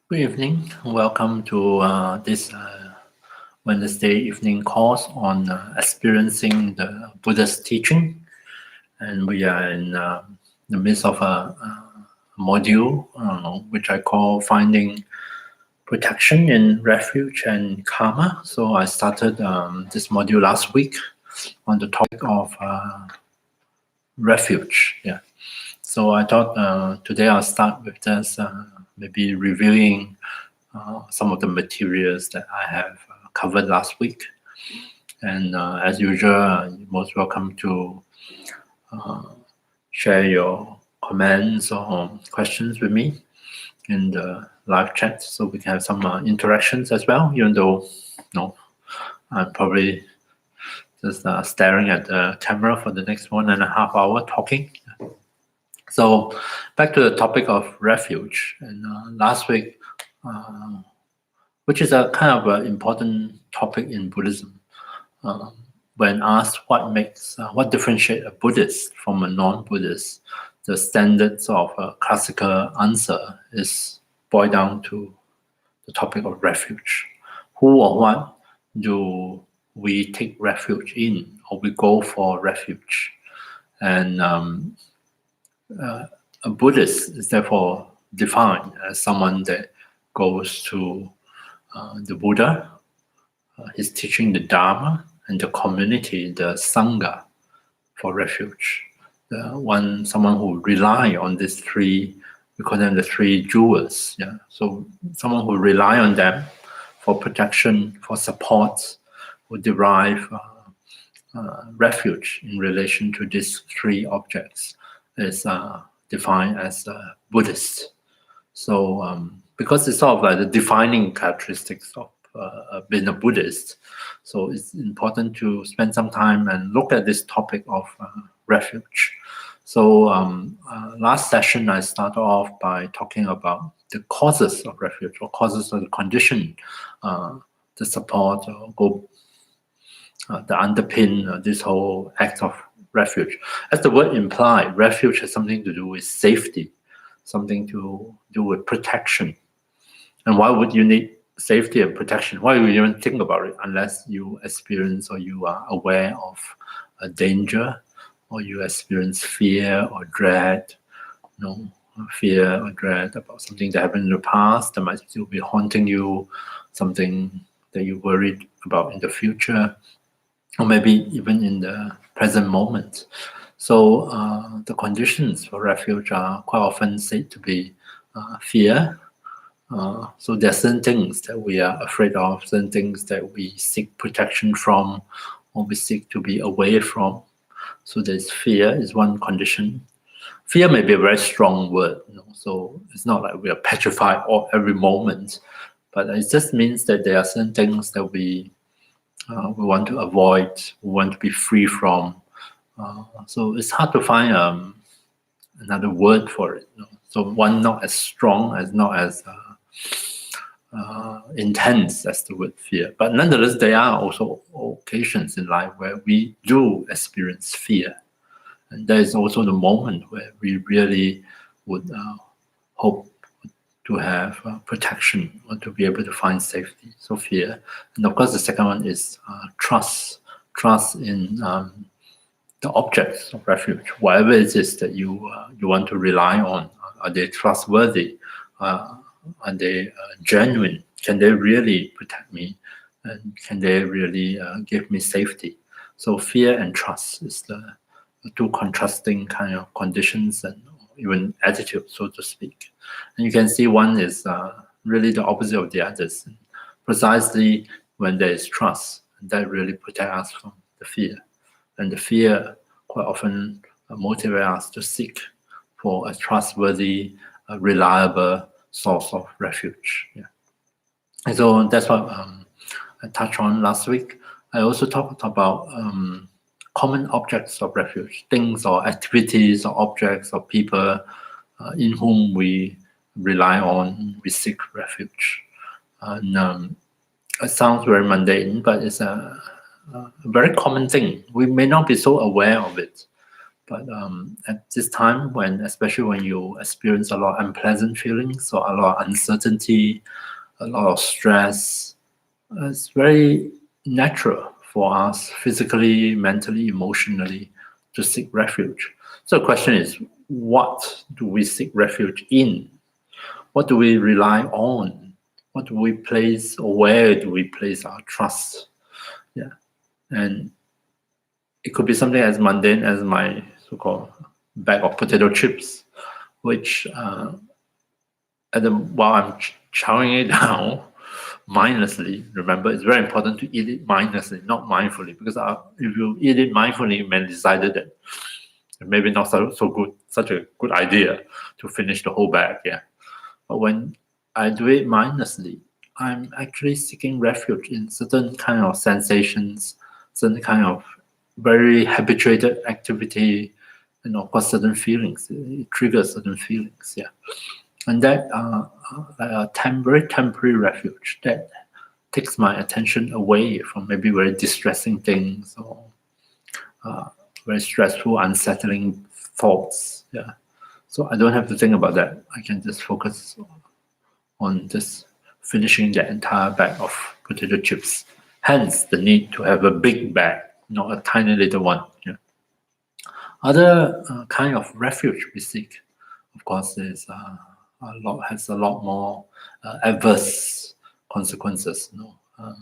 Good evening. Welcome to this Wednesday evening course on experiencing the Buddha's teaching. And we are in the midst of a module which I call Finding Protection in Refuge and Karma. So I started this module last week on the topic of refuge. Yeah. So I thought today I'll start with this, maybe reviewing some of the materials that I have covered last week. And as usual, you're most welcome to share your comments or questions with me in the live chat so we can have some interactions as well, even though I'm probably just staring at the camera for the next 1.5 hours talking. So back to the topic of refuge. And last week, which is a kind of an important topic in Buddhism. When asked what differentiates a Buddhist from a non-Buddhist, the standards of a classical answer is boiled down to the topic of refuge. Who or what do we take refuge in, or we go for refuge? And a Buddhist is therefore defined as someone that goes to the Buddha, his teaching, the Dharma, and the community, the Sangha, for refuge. Someone who rely on these three, we call them the three jewels. Yeah. So someone who rely on them for protection, for support, who derive refuge in relation to these three objects is defined as a Buddhist. So because it's sort of like the defining characteristics of being a Buddhist, so it's important to spend some time and look at this topic of refuge. So last session, I started off by talking about the causes of refuge, or causes of the condition, the support, the underpin this whole act of refuge. As the word implied, refuge has something to do with safety, something to do with protection. And why would you need safety and protection? Why would you even think about it unless you experience or you are aware of a danger, or you experience fear or dread, fear or dread about something that happened in the past that might still be haunting you, something that you're worried about in the future, or maybe even in the present moment. So the conditions for refuge are quite often said to be fear. So there are certain things that we are afraid of, certain things that we seek protection from, or we seek to be away from. So there's fear is one condition. Fear may be a very strong word, so it's not like we are petrified every moment, but it just means that there are certain things that we want to avoid, we want to be free from. So it's hard to find another word for it. So one not as strong, not as intense as the word fear. But nonetheless, there are also occasions in life where we do experience fear. And there is also the moment where we really would hope to have protection or to be able to find safety. So fear. And of course, the second one is trust. Trust in the objects of refuge, whatever it is that you want to rely on. Are they trustworthy? Are they genuine? Can they really protect me? And can they really give me safety? So fear and trust is the two contrasting kind of conditions and even attitude, so to speak. And you can see one is really the opposite of the others. And precisely when there is trust, that really protects us from the fear. And the fear quite often motivates us to seek for a trustworthy, reliable source of refuge. Yeah. And so that's what I touched on last week. I also talked about common objects of refuge, things or activities or objects or people in whom we rely on, we seek refuge. And it sounds very mundane, but it's a very common thing. We may not be so aware of it, But at this time, especially when you experience a lot of unpleasant feelings or a lot of uncertainty, a lot of stress, it's very natural for us physically, mentally, emotionally to seek refuge. So the question is, what do we seek refuge in? What do we rely on? What do we place, or where do we place our trust? Yeah. And it could be something as mundane as my so-called bag of potato chips, which while I'm chowing it down mindlessly, remember it's very important to eat it mindlessly, not mindfully, because if you eat it mindfully, you may decided that it maybe not so good, such a good idea to finish the whole bag. Yeah, but when I do it mindlessly, I'm actually seeking refuge in certain kind of sensations, certain kind of very habituated activity, and of course certain feelings. It triggers certain feelings. Yeah, and that like a very temporary refuge that takes my attention away from maybe very distressing things or very stressful, unsettling thoughts. Yeah, so I don't have to think about that. I can just focus on just finishing the entire bag of potato chips. Hence, the need to have a big bag, not a tiny little one. Yeah. Other kind of refuge we seek, of course, is has a lot more adverse consequences.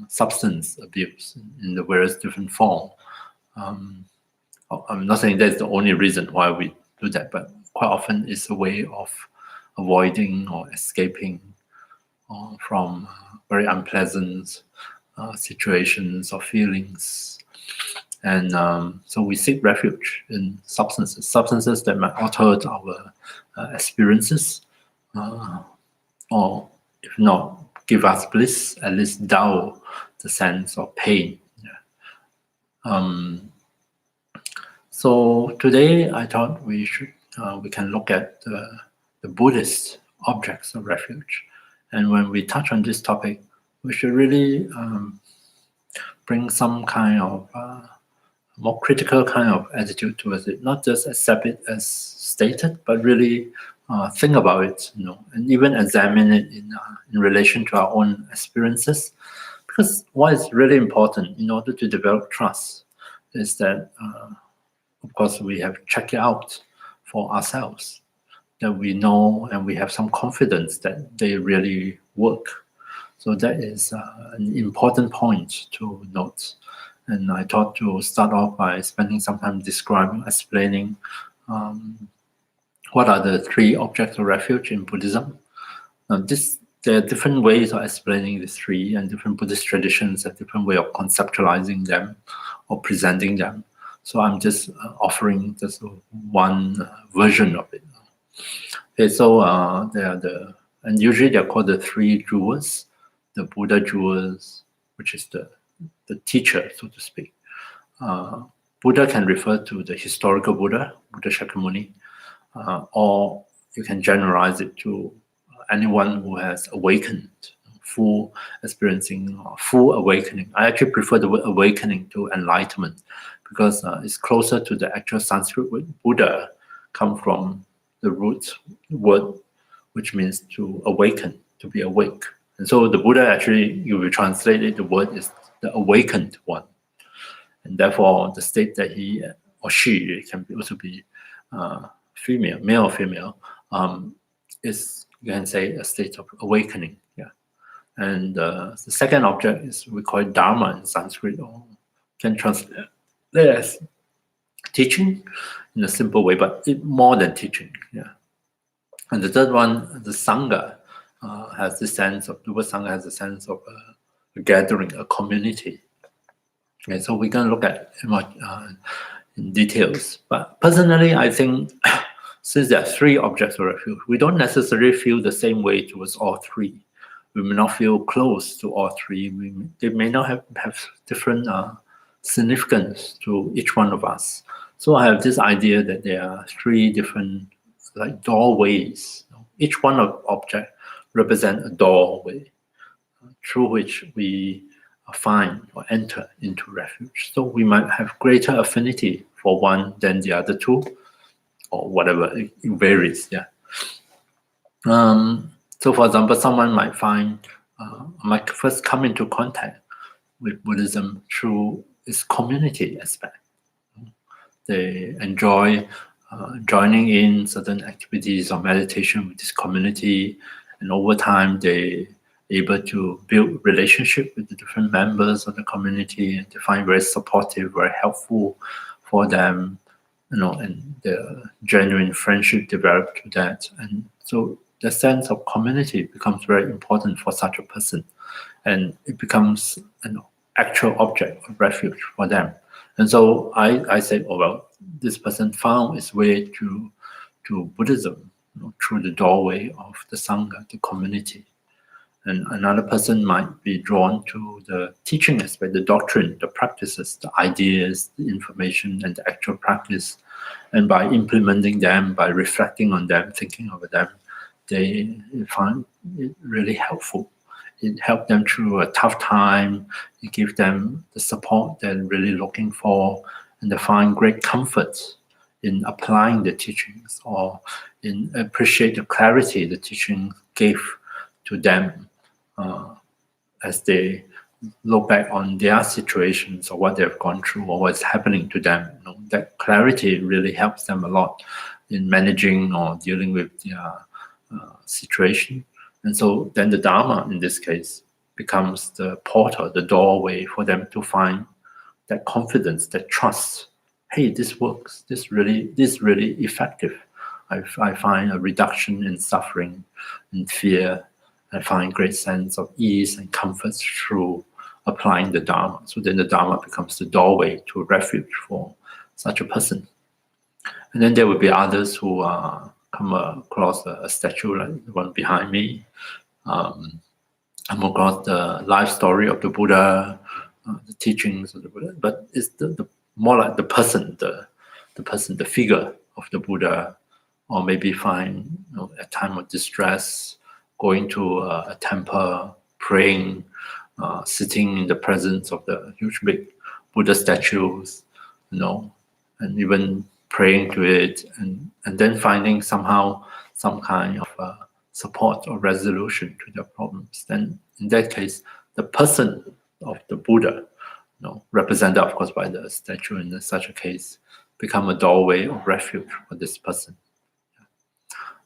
Substance abuse in the various different form. I'm not saying that's the only reason why we do that, but quite often it's a way of avoiding or escaping from very unpleasant situations or feelings. And so we seek refuge in substances that might alter our experiences, or if not give us bliss, at least dull the sense of pain. So today I thought we can look at the Buddhist objects of refuge. And when we touch on this topic, we should really bring some kind of more critical kind of attitude towards it, not just accept it as stated, but really think about it, and even examine it in relation to our own experiences. Because what is really important in order to develop trust is that, of course, we have checked it out for ourselves, that we know and we have some confidence that they really work. So that is an important point to note. And I thought to start off by spending some time explaining what are the three objects of refuge in Buddhism. There are different ways of explaining the three, and different Buddhist traditions have different way of conceptualizing them or presenting them. So I'm just offering just one version of it. Okay, so and usually they're called the three jewels, the Buddha jewels, which is the teacher, so to speak. Buddha can refer to the historical Buddha Shakyamuni, or you can generalize it to anyone who has awakened, full awakening. I actually prefer the word awakening to enlightenment, because it's closer to the actual Sanskrit word. Buddha come from the root word, which means to awaken, to be awake. And so the Buddha actually, you will translate it, the word is the awakened one. And therefore, the state that he or she, it can also be female, male or female, is, you can say, a state of awakening. Yeah. And the second object is, we call it Dharma in Sanskrit, or can translate as teaching in a simple way, but more than teaching. Yeah. And the third one, the Sangha, has the sense of, the word Sangha has the sense of a gathering, a community. Okay, so we're going to look at in details. But personally, I think since there are three objects of refuge, we don't necessarily feel the same way towards all three. We may not feel close to all three. They may not have different significance to each one of us. So I have this idea that there are three different like doorways. Each one of object represent a doorway through which we find or enter into refuge. So we might have greater affinity for one than the other two, or whatever. It varies. Yeah. So, for example, someone might first come into contact with Buddhism through its community aspect. They enjoy joining in certain activities or meditation with this community, and over time they able to build relationship with the different members of the community, and they find very supportive, very helpful for them, and the genuine friendship developed through that. And so the sense of community becomes very important for such a person, and it becomes an actual object of refuge for them. And so I say, oh well, this person found its way to Buddhism through the doorway of the Sangha, the community. And another person might be drawn to the teaching aspect, the doctrine, the practices, the ideas, the information, and the actual practice. And by implementing them, by reflecting on them, thinking over them, they find it really helpful. It helped them through a tough time. It gives them the support they're really looking for, and they find great comfort in applying the teachings, or in appreciate the clarity the teaching gave to them as they look back on their situations or what they've gone through or what's happening to them. That clarity really helps them a lot in managing or dealing with their situation. And so then the Dharma, in this case, becomes the portal, the doorway for them to find that confidence, that trust. Hey, this works. This really effective. I find a reduction in suffering and fear. I find great sense of ease and comfort through applying the Dharma. So then the Dharma becomes the doorway to a refuge for such a person. And then there will be others who come across a statue like the one behind me, come across the life story of the Buddha, the teachings of the Buddha, but it's the more like the person, the figure of the Buddha, or maybe find a time of distress, going to a temple, praying, sitting in the presence of the huge big Buddha statues, and even praying to it, and then finding somehow some kind of support or resolution to their problems. Then in that case, the person of the Buddha, represented of course by the statue in such a case, become a doorway of refuge for this person.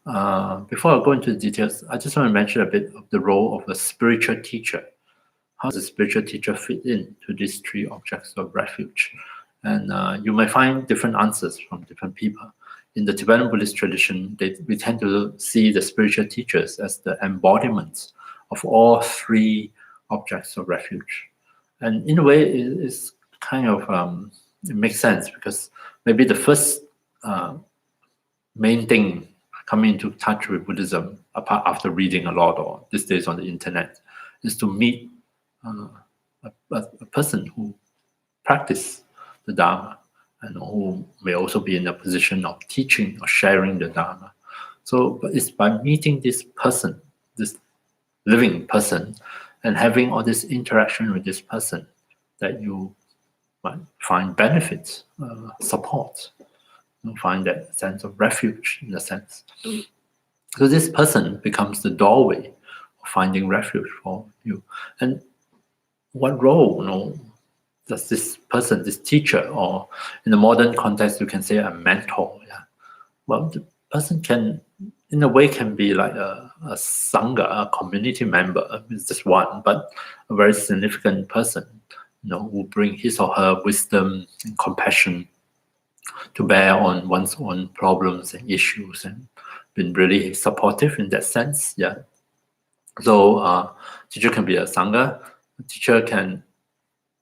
Before I go into the details, I just want to mention a bit of the role of a spiritual teacher. How does a spiritual teacher fit into these three objects of refuge? And you may find different answers from different people. In the Tibetan Buddhist tradition, we tend to see the spiritual teachers as the embodiments of all three objects of refuge. And in a way, it's kind of, it makes sense, because maybe the first main thing coming into touch with Buddhism, apart after reading a lot or these days on the internet, is to meet a person who practices the Dharma, and who may also be in a position of teaching or sharing the Dharma. So it's by meeting this person, this living person, and having all this interaction with this person that you might find benefits, support, and find that sense of refuge in a sense. So this person becomes the doorway of finding refuge for you. And what role, does this person, this teacher, or in the modern context, you can say a mentor? Yeah. Well, the person can, in a way, can be like a Sangha, a community member. It's just one, but a very significant person, who bring his or her wisdom and compassion to bear on one's own problems and issues, and been really supportive in that sense. Yeah. So teacher can be a Sangha. A teacher can,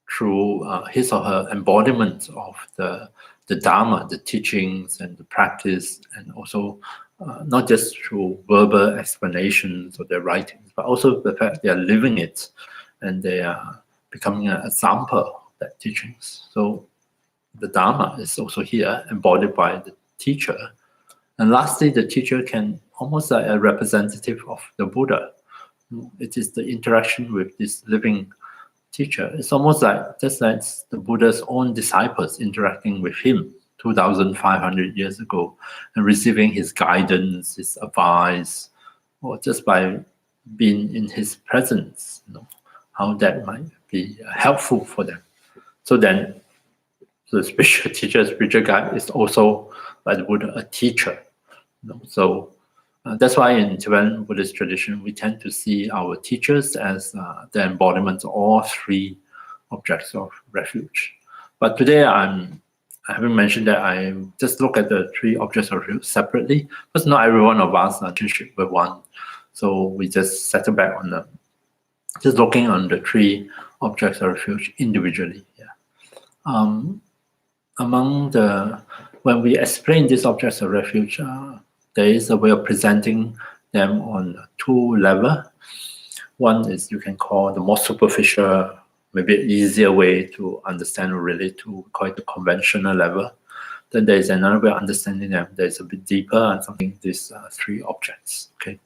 through his or her embodiment of the Dharma, the teachings and the practice, and also not just through verbal explanations or their writings, but also the fact they are living it, and they are becoming an example of that teachings. So the Dharma is also here embodied by the teacher. And lastly, the teacher can almost like a representative of the Buddha. It is the interaction with this living teacher. It's almost like just like the Buddha's own disciples interacting with him 2,500 years ago and receiving his guidance, his advice, or just by being in his presence, how that might be helpful for them. So then the spiritual teacher, spiritual guide is also, like the Buddha, a teacher. So that's why in Tibetan Buddhist tradition, we tend to see our teachers as the embodiments of all three objects of refuge. But today I haven't mentioned that I just look at the three objects of refuge separately, because not every one of us are in relationship with one. So we just settle back on them, just looking on the three objects of refuge individually. When we explain these objects of refuge, there is a way of presenting them on two levels. One is you can call the more superficial, maybe an easier way to understand or relate to, call it the conventional level. Then there is another way of understanding them that is a bit deeper and something, these three objects. Okay,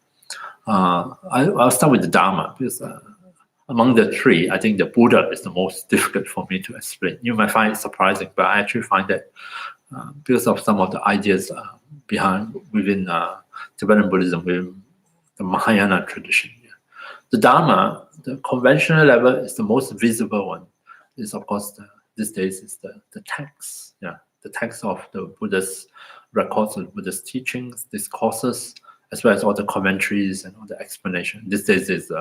I'll start with the Dharma, because among the three, I think the Buddha is the most difficult for me to explain. You might find it surprising, but I actually find that because of some of the ideas within Tibetan Buddhism, within the Vajrayana tradition. The Dharma, the conventional level, is the most visible one. Is of course these days is the text, the text of the Buddha's records of Buddha's teachings, discourses, as well as all the commentaries and all the explanation. These days is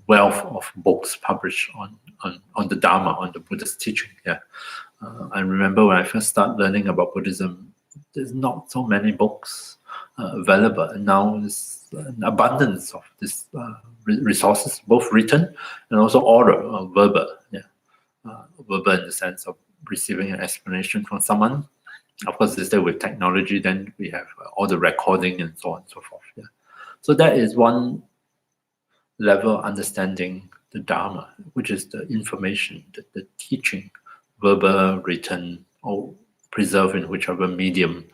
wealth of books published on the Dharma, on the Buddha's teaching. I remember when I first started learning about Buddhism, there's not so many books available, and now there's an abundance of these resources, both written and also oral, verbal. Verbal in the sense of receiving an explanation from someone. Of course, these days with technology, then we have all the recording and so on and so forth. So that is one level of understanding the Dharma, which is the information, the teaching, verbal, written, or preserved in whichever medium.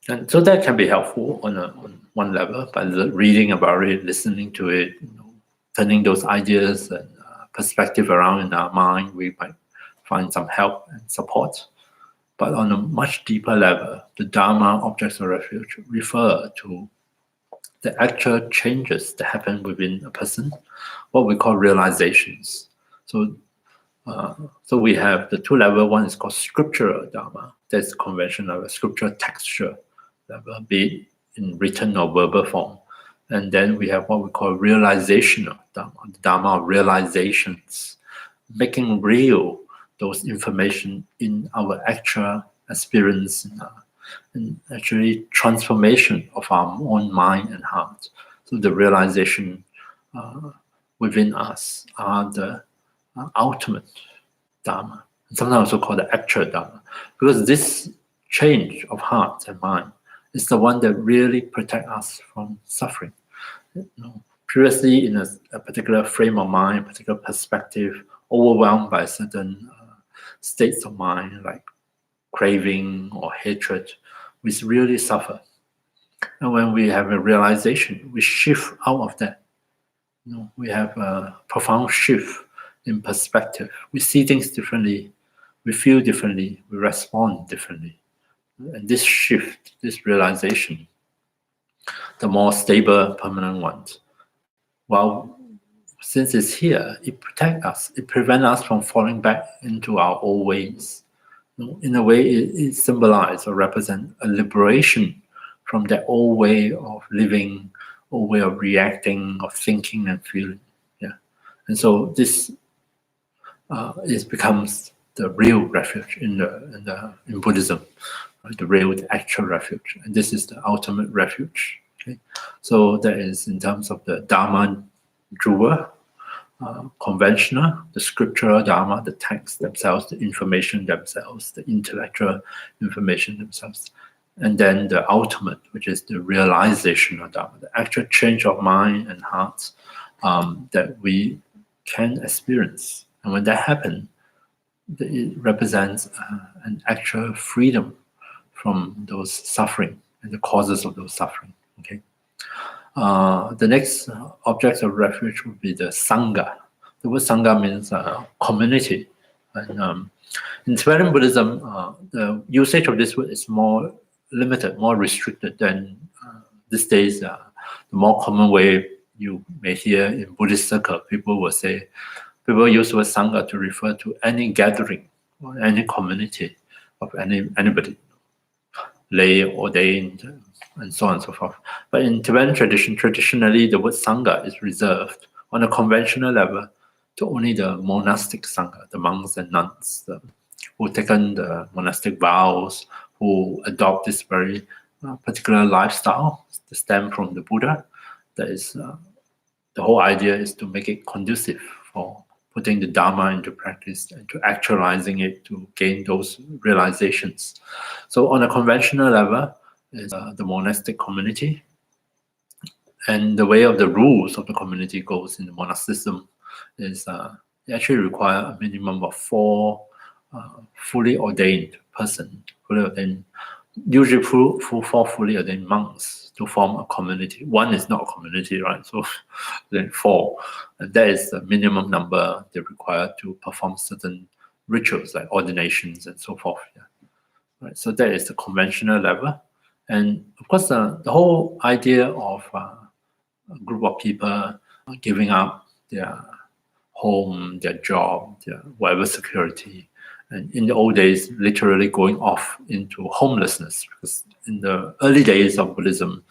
And so that can be helpful on one level by reading about it, listening to it, turning those ideas and perspective around in our mind. We might find some help and support. But on a much deeper level, the Dharma objects of refuge refer to the actual changes that happen within a person, what we call realizations. So we have the two levels. One is called scriptural Dharma. That's conventional, scriptural texture level, be it in written or verbal form. And then we have what we call realizational Dharma, the Dharma of realizations, making real those information in our actual experience and actually transformation of our own mind and heart. So the realization within us are the ultimate Dharma, and sometimes also called the actual Dharma, because this change of heart and mind is the one that really protects us from suffering. Previously, in a particular frame of mind, a particular perspective, overwhelmed by certain states of mind like craving or hatred, we really suffer. And when we have a realization, we shift out of that. We have a profound shift in perspective. We see things differently, we feel differently, we respond differently. And this shift, this realization, the more stable, permanent one, well, since it's here, it protects us, it prevents us from falling back into our old ways. In a way, it symbolizes or represents a liberation from that old way of living, old way of reacting, of thinking and feeling. And so this becomes the real refuge in Buddhism, right? The real, the actual refuge, and this is the ultimate refuge. Okay, so that is in terms of the Dharma Dhruva, conventional, the scriptural Dharma, the texts themselves, the information themselves, the intellectual information themselves, and then the ultimate, which is the realization of Dharma, the actual change of mind and heart that we can experience. And when that happens, it represents an actual freedom from those suffering and the causes of those suffering. Okay, The next object of refuge would be the Sangha. The word Sangha means community. And in Tibetan Buddhism, the usage of this word is more limited, more restricted than these days. The more common way you may hear in Buddhist circle, people use the word Sangha to refer to any gathering or any community of anybody, lay, ordained, and so on and so forth. But in Tibetan tradition, traditionally the word Sangha is reserved on a conventional level to only the monastic Sangha, the monks and nuns, who taken the monastic vows, who adopt this very particular lifestyle that stem from the Buddha. That is, the whole idea is to make it conducive for putting the Dharma into practice and to actualizing it to gain those realizations. So on a conventional level is the monastic community. And the way of the rules of the community goes in the monasticism is they actually require a minimum of 4 fully ordained person, usually 4 fully ordained monks to form a community. 1 is not a community, right? So then 4. And that is the minimum number they require to perform certain rituals like ordinations and so forth. Yeah. Right. So that is the conventional level. And of course, the whole idea of a group of people giving up their home, their job, their whatever security, and in the old days, literally going off into homelessness. Because in the early days of Buddhism,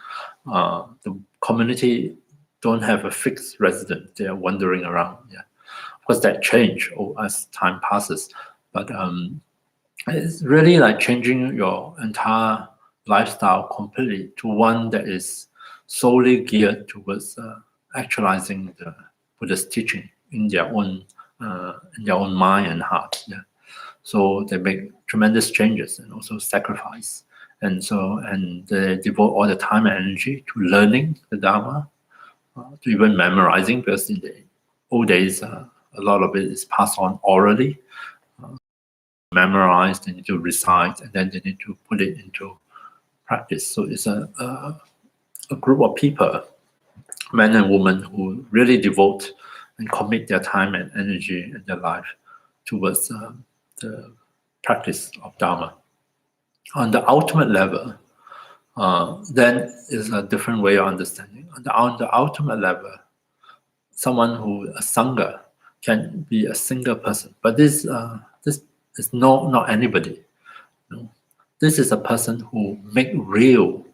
the community don't have a fixed residence; they are wandering around. Yeah, of course that change as time passes, but it's really like changing your entire lifestyle completely to one that is solely geared towards actualizing the Buddha's teaching in their own mind and heart. Yeah. So they make tremendous changes and also sacrifice, and they devote all the time and energy to learning the Dharma, to even memorizing, because in the old days a lot of it is passed on orally. Memorize, they need to recite, and then they need to put it into practice. So it's a group of people, men and women, who really devote and commit their time and energy and their life towards the practice of Dharma. On the ultimate level, then is a different way of understanding. On the ultimate level, someone a Sangha can be a single person, but this is not anybody. No. This is a person who make real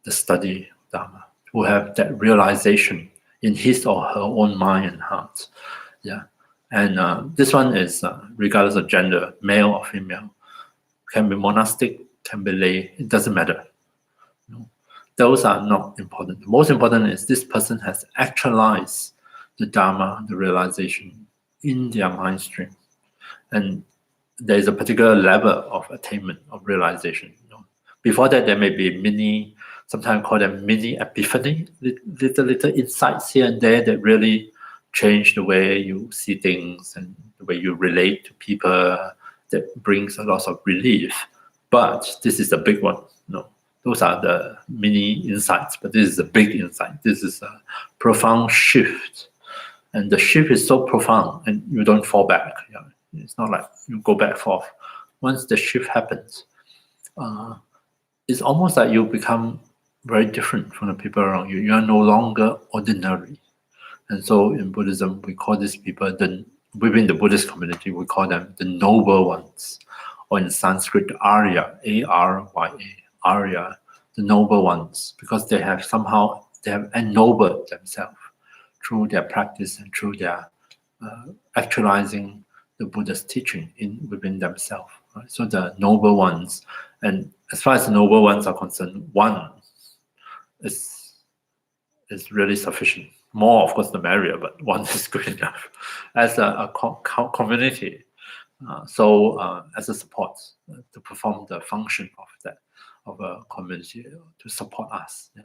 the study of Dharma, who have that realization in his or her own mind and heart. Yeah. And this one is regardless of gender, male or female, can be monastic, can be lay, it doesn't matter. No. Those are not important. The most important is this person has actualized the Dharma, the realization in their mind stream. And there is a particular level of attainment, of realization. Before that, there may be sometimes call them mini epiphany, little insights here and there that really change the way you see things and the way you relate to people, that brings a lot of relief. But this is a big one. No, those are the mini insights, but this is a big insight. This is a profound shift. And the shift is so profound, and you don't fall back. Yeah. It's not like you go back forth. Once the shift happens, it's almost like you become very different from the people around you. You are no longer ordinary. And so in Buddhism, we call these people, within the Buddhist community, we call them the noble ones. Or in Sanskrit, Arya, A-R-Y-A, Arya, the noble ones, because they have ennobled themselves through their practice and through their actualizing the Buddha's teaching within themselves. Right? So the noble ones, and as far as the noble ones are concerned, one is really sufficient. More, of course, the merrier, but one is good enough as a community. As a support to perform the function of a community to support us. Yeah.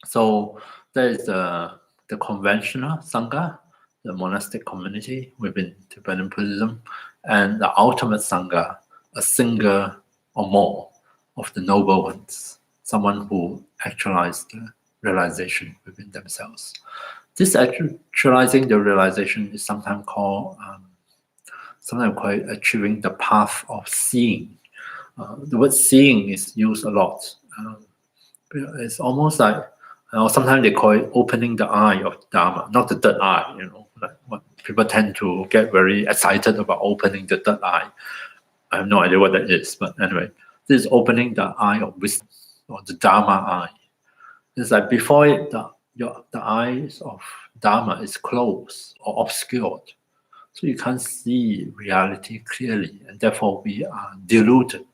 So there is the conventional Sangha, the monastic community within Tibetan Buddhism, and the ultimate Sangha, a single or more of the noble ones, someone who actualized realization within themselves. This actualizing the realization is sometimes called achieving the path of seeing. The word seeing is used a lot. It's almost like, sometimes they call it opening the eye of Dharma, not the third eye, like what people tend to get very excited about opening the third eye. I have no idea what that is, but anyway, this is opening the eye of wisdom, or the Dharma eye. It's like before it, the eyes of Dharma is closed or obscured. So you can't see reality clearly, and therefore we are deluded.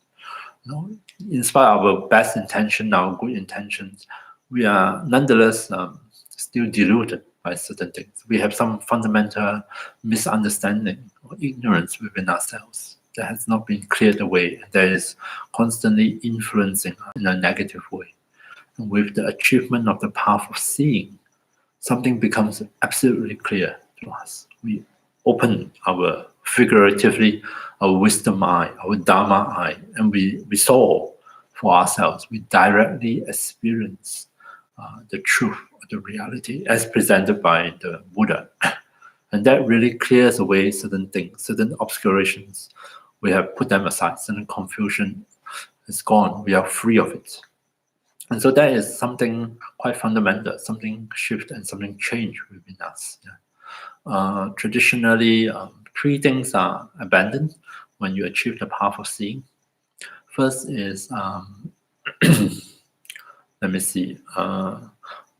In spite of our best intention, our good intentions, we are nonetheless still deluded by certain things. We have some fundamental misunderstanding or ignorance within ourselves that has not been cleared away, that is constantly influencing us in a negative way. And with the achievement of the path of seeing, something becomes absolutely clear to us. We open our, figuratively, our wisdom eye, our Dharma eye, and we saw for ourselves. We directly experience the truth, the reality as presented by the Buddha. And that really clears away certain things, certain obscurations. We have put them aside, certain confusion is gone. We are free of it. And so that is something quite fundamental, something shift and something change within us. Traditionally, three things are abandoned when you achieve the path of seeing. First is, let me see,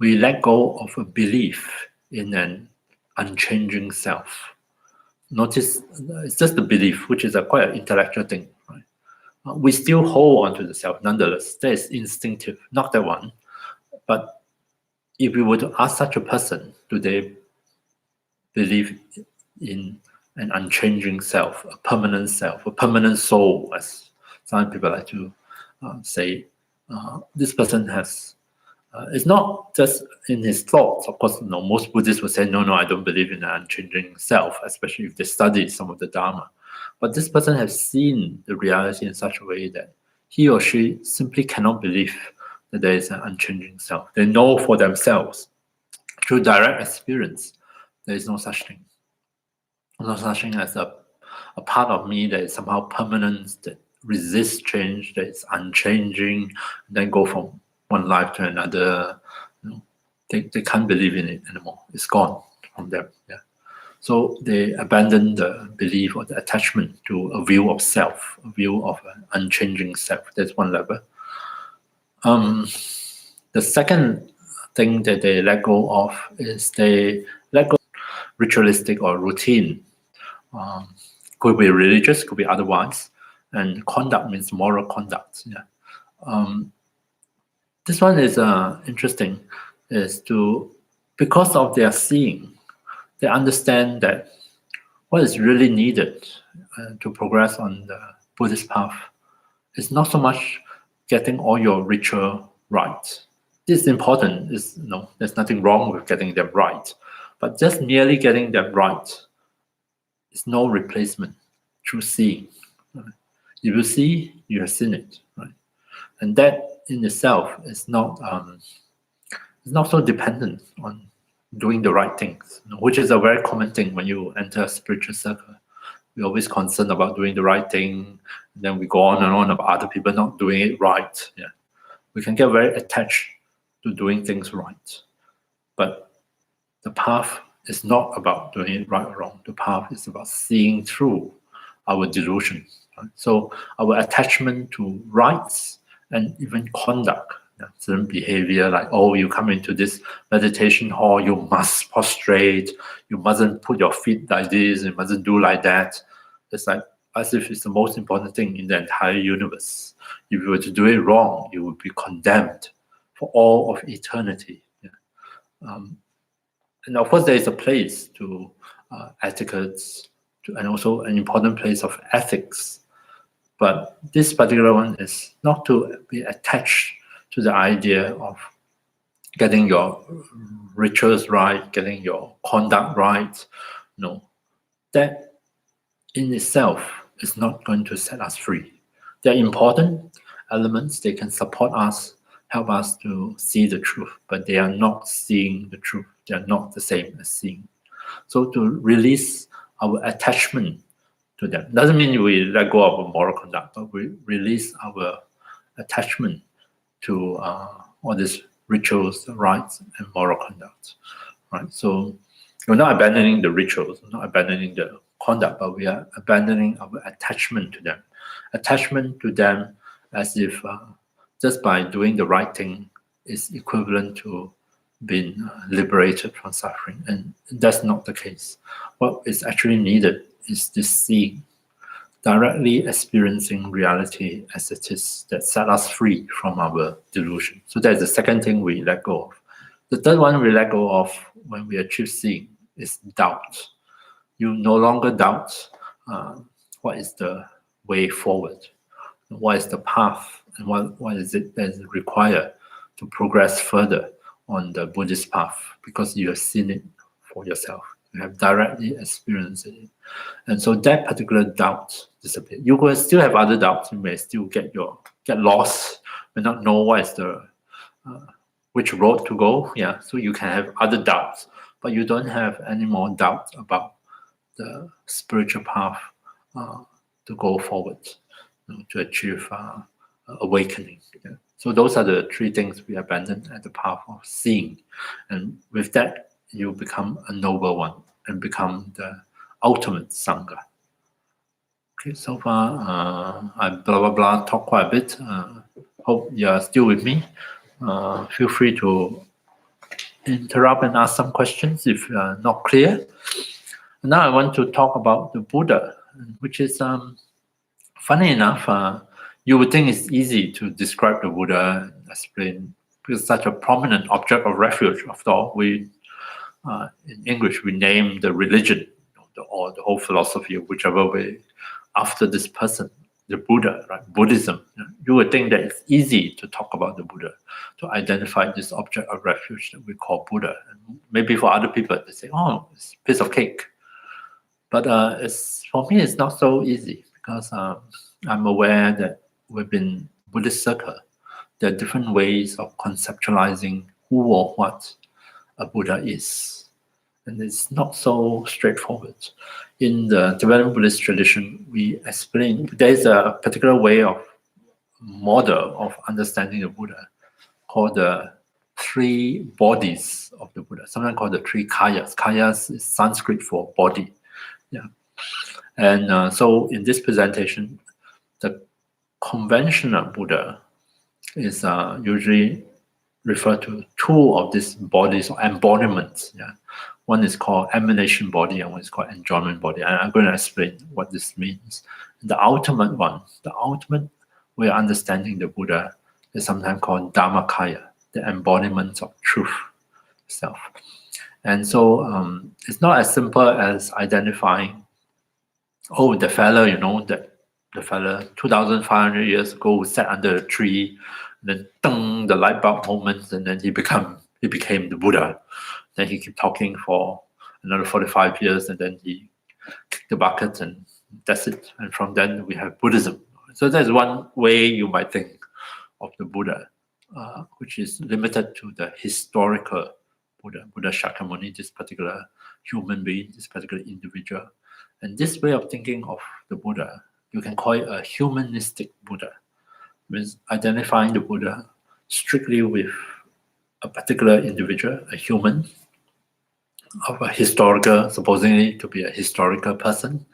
we let go of a belief in an unchanging self. Notice it's just the belief, which is quite an intellectual thing, right? We still hold on to the self nonetheless. That is instinctive, not that one. But if we were to ask such a person, do they believe in an unchanging self, a permanent soul, as some people like to say? This person has, it's not just in his thoughts. Of course, most Buddhists would say, no, I don't believe in an unchanging self, especially if they study some of the Dharma. But this person has seen the reality in such a way that he or she simply cannot believe that there is an unchanging self. They know for themselves, through direct experience, there is no such thing. No such thing as a part of me that is somehow permanent, that resists change, that is unchanging, then go from one life to another. They can't believe in it anymore. It's gone from them. Yeah. So they abandon the belief or the attachment to a view of self, a view of an unchanging self. That's one level. The second thing that they let go of is they let go of ritualistic or routine. Could be religious, could be otherwise. And conduct means moral conduct. Yeah. This one is interesting, because of their seeing, they understand that what is really needed to progress on the Buddhist path is not so much getting all your ritual right. This is important. There's nothing wrong with getting them right, but just merely getting them right is no replacement through seeing. Right? If you see, you have seen it, right? And that in itself is not so dependent on doing the right things, which is a very common thing when you enter a spiritual circle. We're always concerned about doing the right thing, and then we go on and on about other people not doing it right. Yeah, we can get very attached to doing things right, but the path is not about doing it right or wrong. The path is about seeing through our delusion. Right? So our attachment to rights and even conduct, certain behavior, like, you come into this meditation hall, you must prostrate, you mustn't put your feet like this, you mustn't do like that. It's like as if it's the most important thing in the entire universe. If you were to do it wrong, you would be condemned for all of eternity. Yeah. And of course, there is a place to etiquettes, and also an important place of ethics. But this particular one is not to be attached to the idea of getting your rituals right, getting your conduct right. No, that in itself is not going to set us free. They're important elements. They can support us help us to see the truth, but they are not seeing the truth. They are not the same as seeing. So to release our attachment to them doesn't mean we let go of moral conduct, but we release our attachment to all these rituals, rites, and moral conduct. Right. So we're not abandoning the rituals, we're not abandoning the conduct, but we are abandoning our attachment to them. Attachment to them as if just by doing the right thing is equivalent to being liberated from suffering. And that's not the case. What is actually needed is this seeing, directly experiencing reality as it is, that set us free from our delusion. So that's the second thing we let go of. The third one we let go of when we achieve seeing is doubt. You no longer doubt what is the way forward, what is the path, and what is it that is required to progress further on the Buddhist path, because you have seen it for yourself. You have directly experienced it. And so that particular doubt disappears. You will still have other doubts. You may still get lost, may not know what is the which road to go. Yeah, so you can have other doubts, but you don't have any more doubts about the spiritual path to go forward, to achieve awakening. Yeah. So those are the three things we abandon at the path of seeing, and with that you become a noble one and become the ultimate Sangha. Okay, so far I blah blah blah talk quite a bit. Hope you are still with me. Feel free to interrupt and ask some questions if you are not clear. Now I want to talk about the Buddha, which is funny enough. You would think it's easy to describe the Buddha and explain, because such a prominent object of refuge. After all, we in English we name the religion or the whole philosophy, whichever way, after this person, the Buddha, right? Buddhism. You would think that it's easy to talk about the Buddha, to identify this object of refuge that we call Buddha. And maybe for other people, they say, "Oh, it's a piece of cake." But for me, it's not so easy, because I'm aware that within Buddhist circle, there are different ways of conceptualizing who or what a Buddha is. And it's not so straightforward. In the Tibetan Buddhist tradition, we explain there's a particular way of model of understanding the Buddha called the three bodies of the Buddha, sometimes called the three kayas. Kayas is Sanskrit for body. Yeah. And so in this presentation, the conventional Buddha is usually referred to two of these bodies or embodiments. Yeah. One is called emanation body and one is called enjoyment body. And I'm going to explain what this means. The ultimate one, the ultimate way of understanding the Buddha is sometimes called Dharmakaya, the embodiment of truth itself. And so it's not as simple as identifying, oh, the fella, that the fella 2,500 years ago sat under a tree, and then ding, the light bulb moments, and then he became the Buddha. Then he kept talking for another 45 years, and then he kicked the bucket, and that's it. And from then we have Buddhism. So that's one way you might think of the Buddha, which is limited to the historical Buddha Shakyamuni, this particular human being, this particular individual. And this way of thinking of the Buddha, you can call it a humanistic Buddha. It means identifying the Buddha strictly with a particular individual, a human, of a historical, supposedly to be a historical person,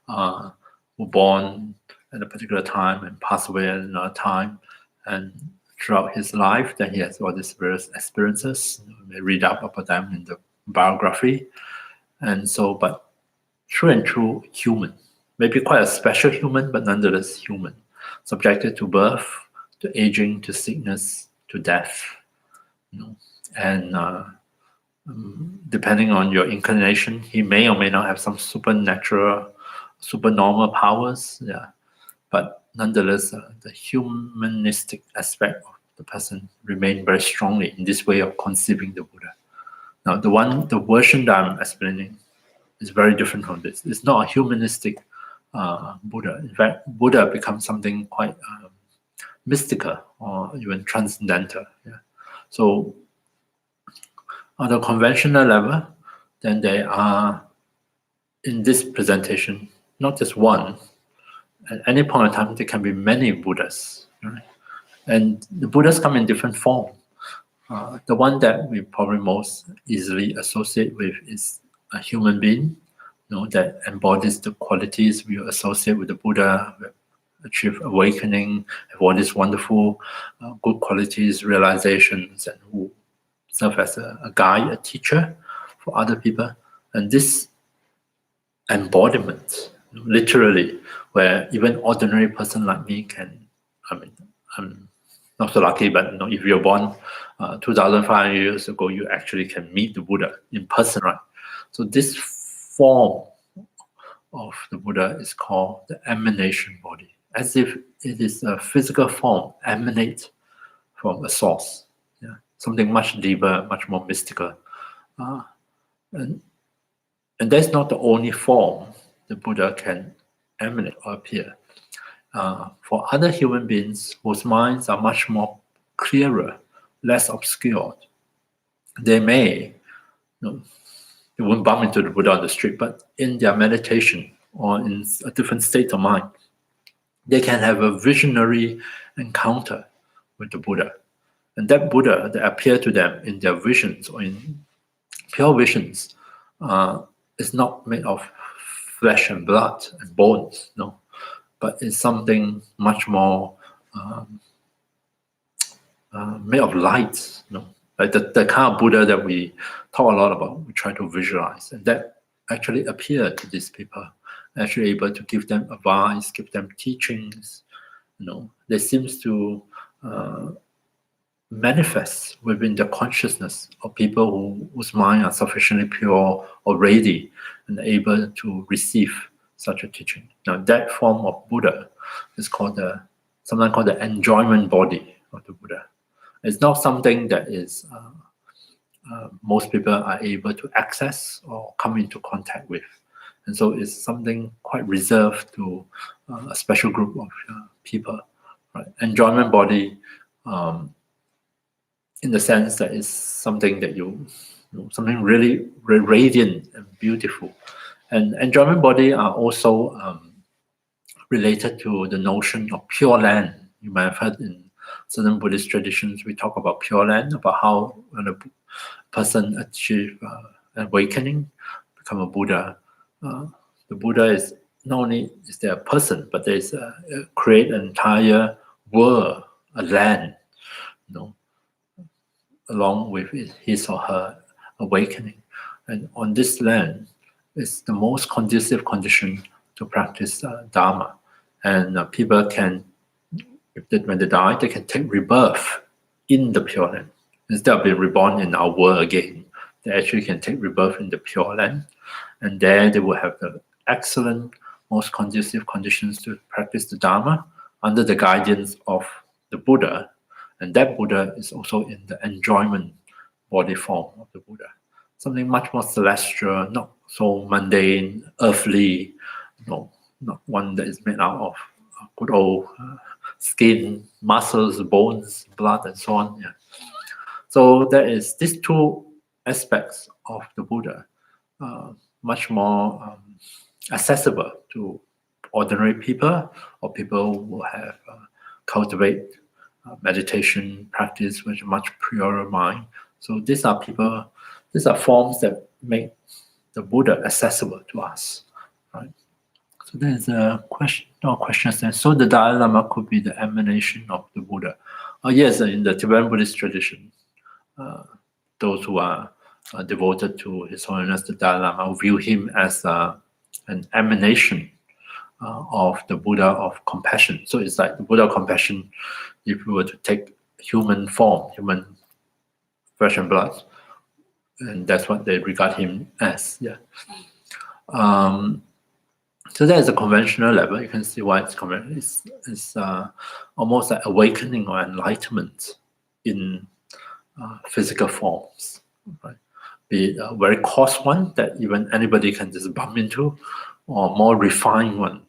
who born at a particular time and passed away at another time. And throughout his life, then he has all these various experiences. You may read up about them in the biography. And so, but true and true human, maybe quite a special human, but nonetheless human, subjected to birth, to aging, to sickness, to death. And depending on your inclination, he may or may not have some supernatural, supernormal powers. Yeah, but nonetheless, the humanistic aspect of the person remain very strongly in this way of conceiving the Buddha. Now, the version that I'm explaining is very different from this. It's not a humanistic Buddha. In fact, Buddha becomes something quite mystical or even transcendental. Yeah. So on the conventional level, then there are, in this presentation, not just one. At any point in time, there can be many Buddhas. Right? And the Buddhas come in different form. The one that we probably most easily associate with is a human being, that embodies the qualities we associate with the Buddha, achieve awakening, have all these wonderful good qualities, realizations, and who serve as a guide, a teacher for other people. And this embodiment, literally, where even ordinary person like me can, I'm not so lucky, but if you're born 2,500 years ago, you actually can meet the Buddha in person, right? So this form of the Buddha is called the emanation body, as if it is a physical form, emanate from a source, something much deeper, much more mystical. And that's not the only form the Buddha can emanate or appear. For other human beings whose minds are much more clearer, less obscured, they may, they won't bump into the Buddha on the street, but in their meditation or in a different state of mind, they can have a visionary encounter with the Buddha. And that Buddha that appear to them in their visions or in pure visions is not made of flesh and blood and bones, no, but it's something much more made of light, like the kind of Buddha that we talk a lot about, we try to visualize, and that actually appeared to these people, actually able to give them advice, give them teachings. They seems to manifest within the consciousness of people whose mind are sufficiently pure or ready and able to receive such a teaching. Now, that form of Buddha is sometimes called the enjoyment body of the Buddha. It's not something that is most people are able to access or come into contact with. And so it's something quite reserved to a special group of people. Right? Enjoyment body, in the sense that it's something that something really radiant and beautiful. And enjoyment body are also related to the notion of pure land. You might have heard in certain Buddhist traditions, we talk about pure land, about how when a person achieves awakening, become a Buddha, the Buddha is not only is there a person, but there's create an entire world, a land, along with his or her awakening. And on this land is the most conducive condition to practice Dharma. And people can, when they die, they can take rebirth in the Pure Land. Instead of being reborn in our world again, they actually can take rebirth in the Pure Land. And there they will have the excellent, most conducive conditions to practice the Dharma under the guidance of the Buddha. And that Buddha is also in the enjoyment body form of the Buddha. Something much more celestial, not so mundane, earthly, not one that is made out of good old skin, muscles, bones, blood, and so on. Yeah. So there is these two aspects of the Buddha, much more accessible to ordinary people or people who have cultivate meditation practice with a much purer mind. So these are forms that make the Buddha accessible to us, right? So there's a question, no questions there. So the Dalai Lama could be the emanation of the Buddha. Oh yes, in the Tibetan Buddhist tradition, those who are devoted to His Holiness the Dalai Lama view him as an emanation of the Buddha of compassion. So it's like the Buddha of compassion, if we were to take human form, human flesh and blood, and that's what they regard him as. Yeah. So that is a conventional level. You can see why it's conventional. It's almost like awakening or enlightenment in physical forms, right? Be it a very coarse one that even anybody can just bump into, or more refined one,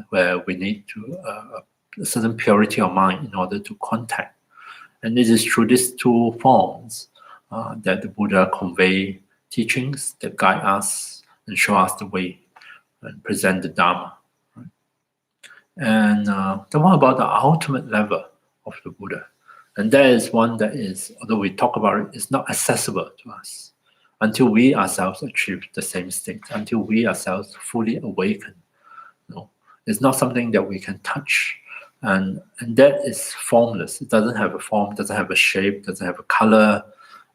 where we need to a certain purity of mind in order to contact. And it is through these two forms that the Buddha convey teachings that guide us and show us the way and present the Dharma. Right? And the one about the ultimate level of the Buddha. And that is one that is, although we talk about it, is not accessible to us until we ourselves achieve the same state, until we ourselves fully awaken. It's not something that we can touch. And that is formless. It doesn't have a form, doesn't have a shape, doesn't have a color.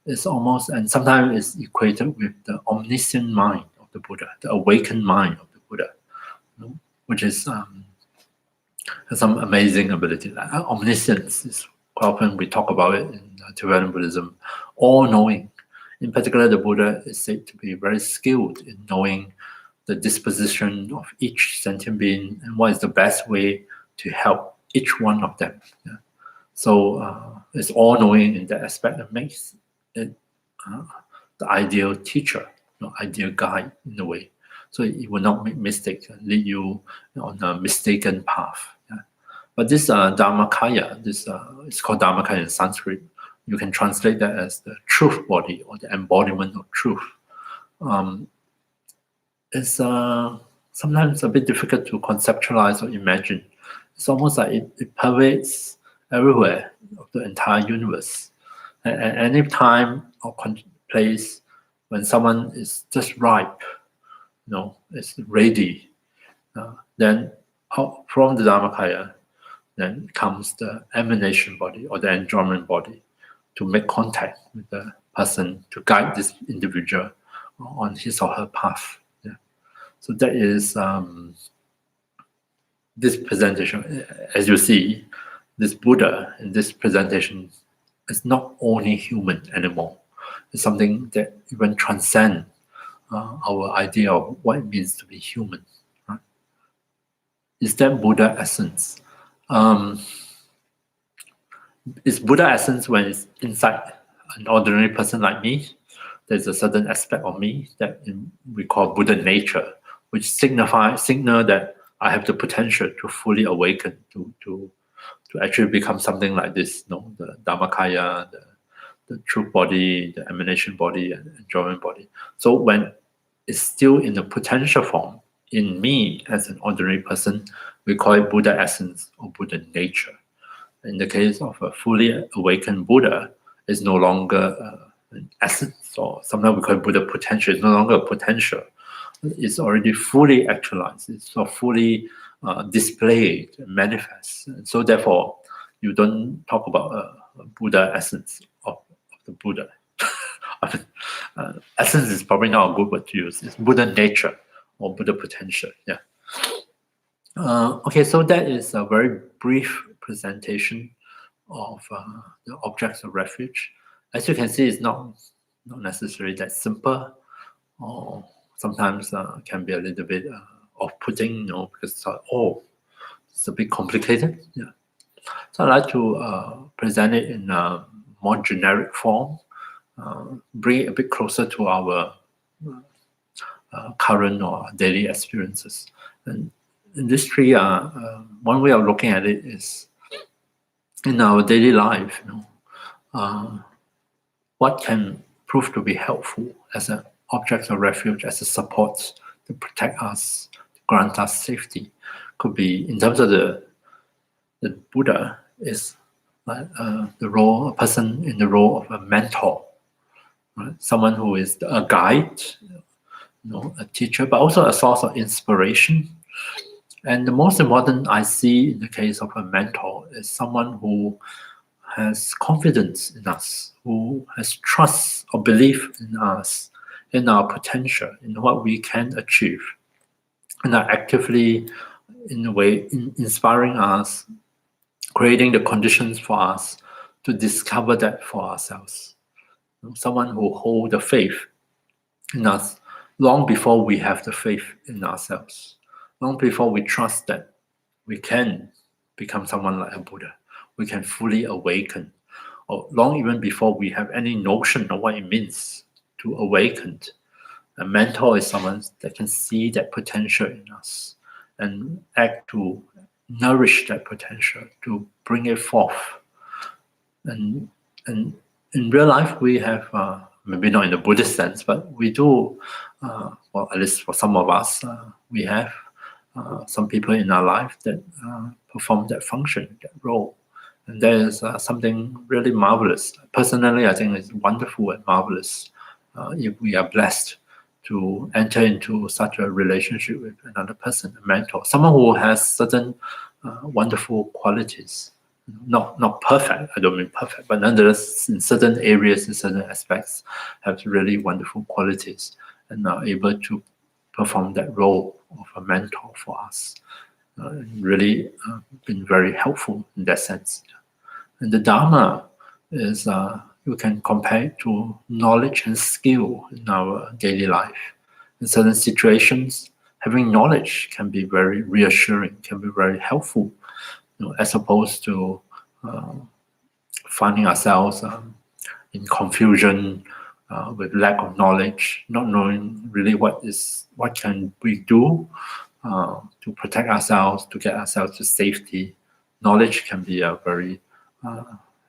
It's almost, and sometimes it's equated with the omniscient mind of the Buddha, the awakened mind of the Buddha, which is has some amazing ability. Omniscience is quite often we talk about it in Tibetan Buddhism, all-knowing. In particular, the Buddha is said to be very skilled in knowing the disposition of each sentient being and what is the best way to help each one of them. Yeah. So it's all-knowing in that aspect that makes it the ideal teacher, ideal guide in a way. So it will not make mistakes and lead you on a mistaken path. Yeah. But this Dharmakaya, it's called Dharmakaya in Sanskrit. You can translate that as the truth body or the embodiment of truth. It's sometimes a bit difficult to conceptualize or imagine. It's almost like it pervades everywhere of the entire universe. At any time or place when someone is just ripe, it's ready, then from the Dharmakaya, then comes the emanation body or the enjoyment body to make contact with the person, to guide this individual on his or her path. Yeah. So that is this presentation. As you see, this Buddha in this presentation is not only human anymore. It's something that even transcends our idea of what it means to be human. Right? Is that Buddha essence? Is Buddha essence when it's inside an ordinary person like me? There's a certain aspect of me that we call Buddha nature, which signal that I have the potential to fully awaken, to actually become something like this, the Dharmakaya, the truth body, the emanation body, and enjoyment body. So when it's still in the potential form, in me as an ordinary person, we call it Buddha essence or Buddha nature. In the case of a fully awakened Buddha, it's no longer an essence, or sometimes we call it Buddha potential. It's no longer a potential. It's already fully actualized. It's fully displayed, manifest. And so therefore, you don't talk about a Buddha essence of the Buddha. Essence is probably not a good word to use. It's Buddha nature or Buddha potential. Yeah. Okay, so that is a very brief presentation of the objects of refuge. As you can see, it's not necessarily that simple, or sometimes can be a little bit off-putting, because it's a bit complicated. Yeah. So I'd like to present it in a more generic form, bring it a bit closer to our current or daily experiences. And in this tree, one way of looking at it is in our daily life, what can prove to be helpful as an object of refuge, as a support to protect us, to grant us safety. Could be in terms of the Buddha is like a person in the role of a mentor, right? Someone who is a guide, a teacher, but also a source of inspiration. And the most important I see in the case of a mentor is someone who has confidence in us, who has trust or belief in us, in our potential, in what we can achieve, and are actively, in a way, inspiring us, creating the conditions for us to discover that for ourselves. Someone who holds the faith in us long before we have the faith in ourselves, long before we trust that we can become someone like a Buddha, we can fully awaken, or long even before we have any notion of what it means to awaken. A mentor is someone that can see that potential in us and act to nourish that potential, to bring it forth. And in real life, we have, maybe not in the Buddhist sense, but we do, well, at least for some of us, we have some people in our life that perform that function, that role. And there is something really marvelous. Personally, I think it's wonderful and marvelous if we are blessed to enter into such a relationship with another person, a mentor, someone who has certain wonderful qualities. Not perfect, I don't mean perfect, but nonetheless, in certain areas, in certain aspects, have really wonderful qualities and are able to perform that role of a mentor for us. Really been very helpful in that sense. And the Dharma is, you can compare it to knowledge and skill in our daily life. In certain situations, having knowledge can be very reassuring, can be very helpful, as opposed to finding ourselves in confusion with lack of knowledge, not knowing really what can we do to protect ourselves, to get ourselves to safety. Knowledge can be a very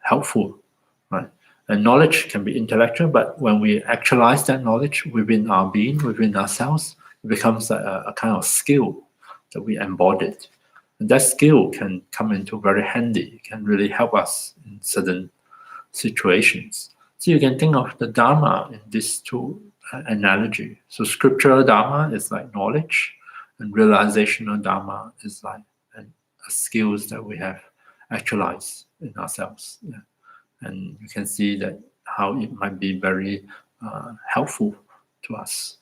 helpful, right? And knowledge can be intellectual, but when we actualize that knowledge within our being, within ourselves, it becomes a kind of skill that we embodied. And that skill can come into very handy. It can really help us in certain situations. So you can think of the Dharma in these two analogy. So scriptural Dharma is like knowledge, and realizational Dharma is like skills that we have actualized in ourselves. Yeah. And you can see that how it might be very helpful to us.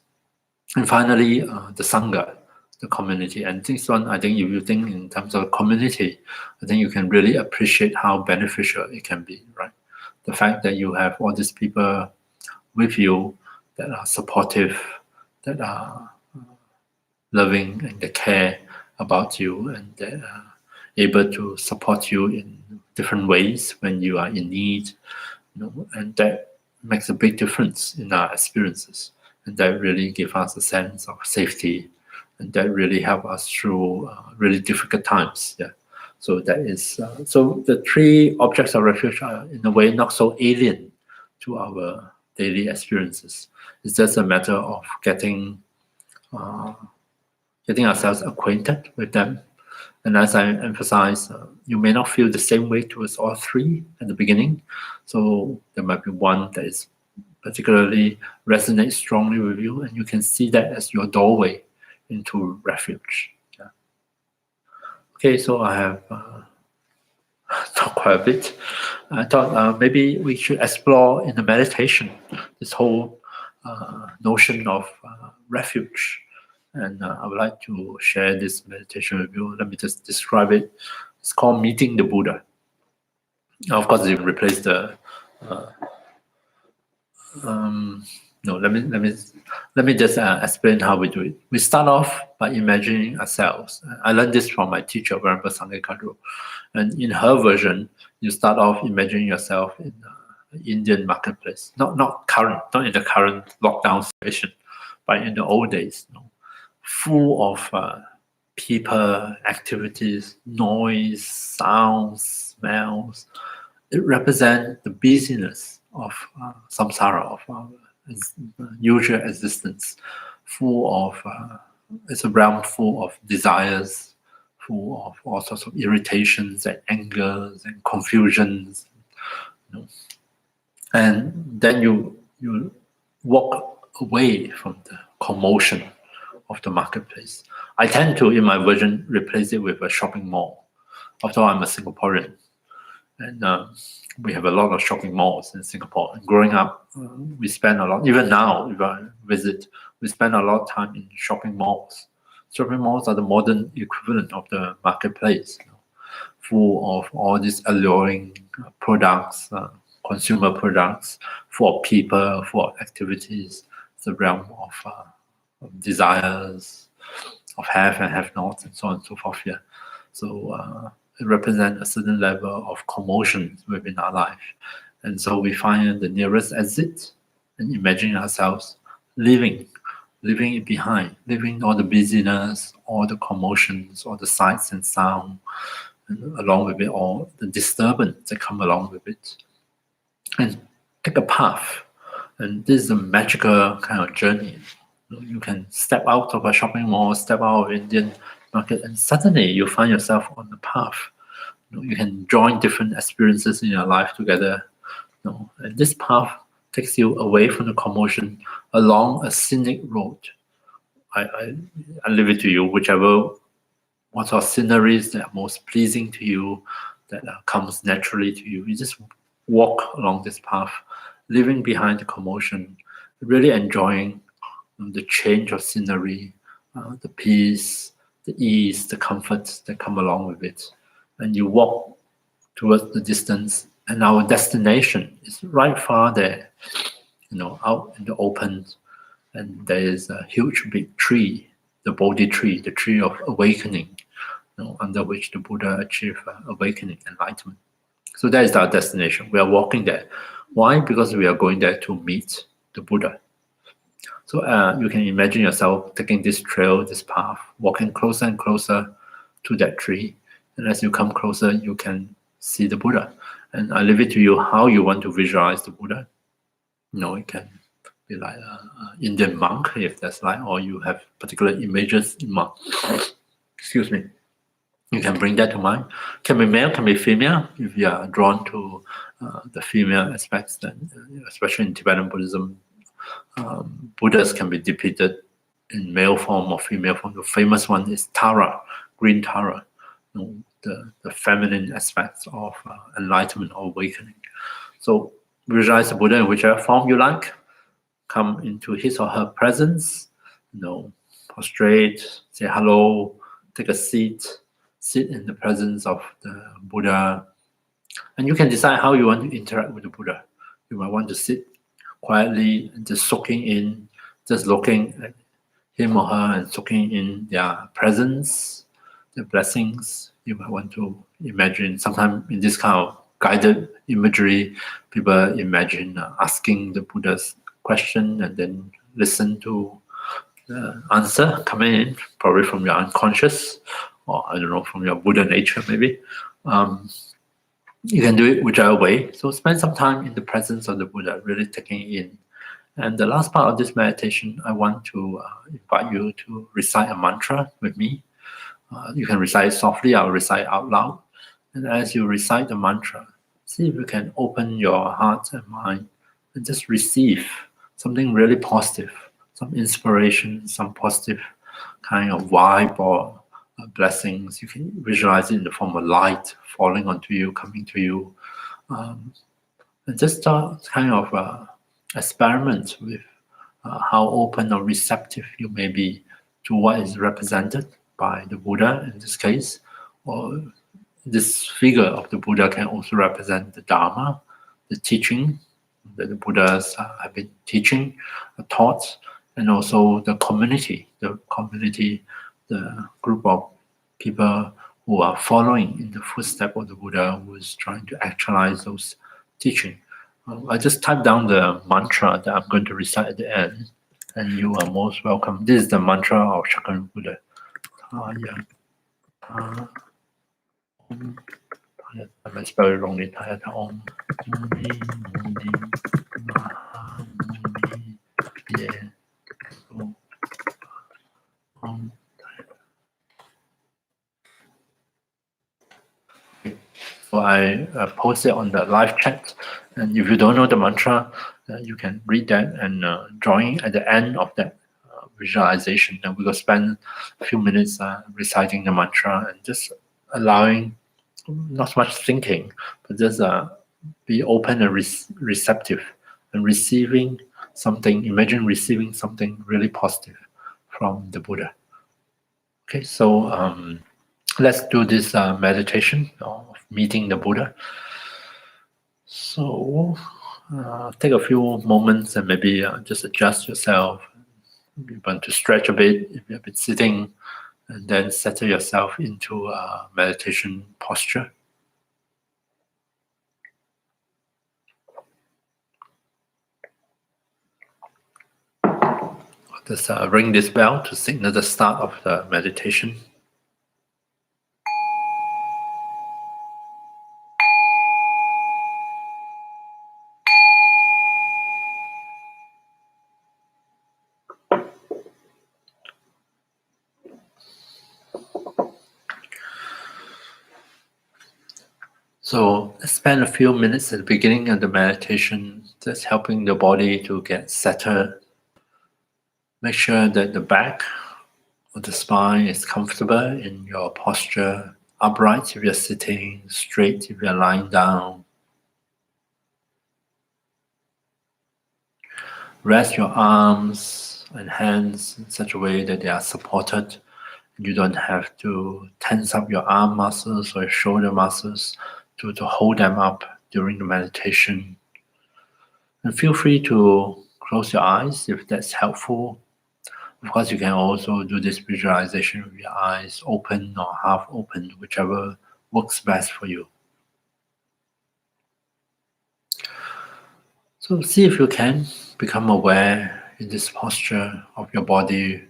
And finally, the Sangha, the community. And this one, I think if you think in terms of community, I think you can really appreciate how beneficial it can be, right? The fact that you have all these people with you that are supportive, that are loving, and they care about you, and that are able to support you in different ways when you are in need, and that makes a big difference in our experiences, and that really gives us a sense of safety, and that really help us through really difficult times. Yeah. So that is so the three objects of refuge are in a way not so alien to our daily experiences. It's just a matter of getting ourselves acquainted with them. And as I emphasized, you may not feel the same way towards all three at the beginning. So there might be one that is particularly resonates strongly with you, and you can see that as your doorway into refuge. Yeah. Okay, so I have talked quite a bit. I thought maybe we should explore in the meditation this whole notion of refuge. And I would like to share this meditation with you. Let me just describe it. It's called Meeting the Buddha. Now, of course, you replace the. No, let me just explain how we do it. We start off by imagining ourselves. I learned this from my teacher, Venerable Sangha, and in her version, you start off imagining yourself in Indian marketplace. Not in the current lockdown situation, but in the old days. Full of people, activities, noise, sounds, smells. It represents the busyness of samsara, of our usual existence, full of, it's a realm full of desires, full of all sorts of irritations and angers and confusions. And then you walk away from the commotion of the marketplace. I tend to, in my version, replace it with a shopping mall. After all, I'm a Singaporean, and we have a lot of shopping malls in Singapore. And growing up, we spend a lot, even now, if I visit, we spend a lot of time in shopping malls. Shopping malls are the modern equivalent of the marketplace, full of all these alluring products, consumer products, full of people, full of activities. It's a realm of desires, of have and have not, and so on and so forth. Yeah. So it represents a certain level of commotion within our life. And so we find the nearest exit and imagine ourselves leaving leaving it behind, leaving all the busyness, all the commotions, all the sights and sound, and along with it, all the disturbance that come along with it, and take a path. And this is a magical kind of journey. You can step out of a shopping mall, step out of Indian market, and suddenly you find yourself on the path. You can join different experiences in your life together. And this path takes you away from the commotion along a scenic road. I leave it to you, whichever what sort of sceneries that are most pleasing to you, that comes naturally to you. You just walk along this path, leaving behind the commotion, really enjoying the change of scenery, the peace, the ease, the comfort that come along with it. And you walk towards the distance, and our destination is right far there, out in the open. And there is a huge big tree, the Bodhi tree, the tree of awakening, under which the Buddha achieved awakening, enlightenment. So that is our destination. We are walking there. Why? Because we are going there to meet the Buddha. So you can imagine yourself taking this trail, this path, walking closer and closer to that tree. And as you come closer, you can see the Buddha. And I leave it to you how you want to visualize the Buddha. It can be like an Indian monk, if that's like, or you have particular images in mind. Excuse me. You can bring that to mind. Can be male, can be female. If you are drawn to the female aspects, then especially in Tibetan Buddhism, Buddhas can be depicted in male form or female form. The famous one is Tara, green Tara, the feminine aspects of enlightenment or awakening. So visualize the Buddha in whichever form you like. Come into his or her presence, prostrate, say hello, take a seat, sit in the presence of the Buddha. And you can decide how you want to interact with the Buddha. You might want to sit quietly and just soaking in, just looking at him or her and soaking in their presence, their blessings. You might want to imagine, sometimes in this kind of guided imagery, people imagine asking the Buddha's question and then listen to the answer coming in, probably from your unconscious, or I don't know, from your Buddha nature maybe. You can do it whichever way. So spend some time in the presence of the Buddha, really taking it in. And the last part of this meditation, I want to invite you to recite a mantra with me. You can recite it softly, I'll recite out loud. And as you recite the mantra, see if you can open your heart and mind and just receive something really positive, some inspiration, some positive kind of vibe or blessings. You can visualize it in the form of light falling onto you, coming to you. And just start kind of experiment with how open or receptive you may be to what is represented by the Buddha in this case. Or this figure of the Buddha can also represent the Dharma, the teaching that the Buddhas have been teaching, taught, and also the community, the group of people who are following in the footsteps of the Buddha, who is trying to actualize those teachings. I just type down the mantra that I'm going to recite at the end, and you are most welcome. This is the mantra of Shakyamuni Buddha. I might spell it wrongly. Om Muni Muni Maha Muni Ye So Om. So I post it on the live chat, and if you don't know the mantra, you can read that and join at the end of that visualization. And we will spend a few minutes reciting the mantra and just allowing not so much thinking, but just be open and receptive and receiving something. Imagine receiving something really positive from the Buddha. Okay, so let's do this meditation of meeting the Buddha. So take a few moments and maybe just adjust yourself. If you want to stretch a bit, if you've been sitting, and then settle yourself into a meditation posture. Just ring this bell to signal the start of the meditation. So let's spend a few minutes at the beginning of the meditation, just helping the body to get settled. Make sure that the back of the spine is comfortable in your posture, upright if you're sitting, straight if you're lying down. Rest your arms and hands in such a way that they are supported. You don't have to tense up your arm muscles or your shoulder muscles to hold them up during the meditation. And feel free to close your eyes if that's helpful. Of course, you can also do this visualization with your eyes open or half open, whichever works best for you. So see if you can become aware in this posture of your body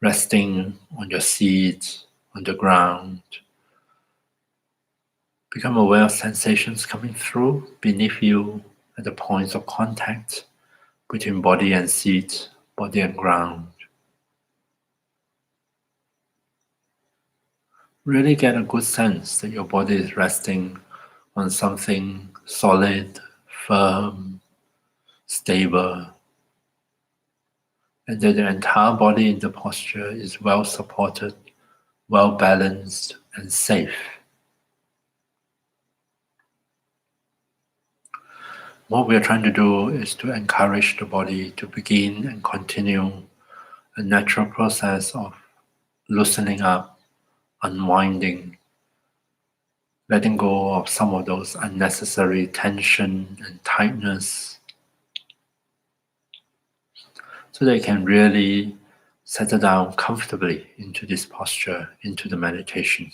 resting on your seat, on the ground. Become aware of sensations coming through beneath you at the points of contact between body and seat, body and ground. Really get a good sense that your body is resting on something solid, firm, stable, and that the entire body in the posture is well supported, well balanced, and safe. What we are trying to do is to encourage the body to begin and continue a natural process of loosening up, unwinding, letting go of some of those unnecessary tension and tightness, so they can really settle down comfortably into this posture, into the meditation.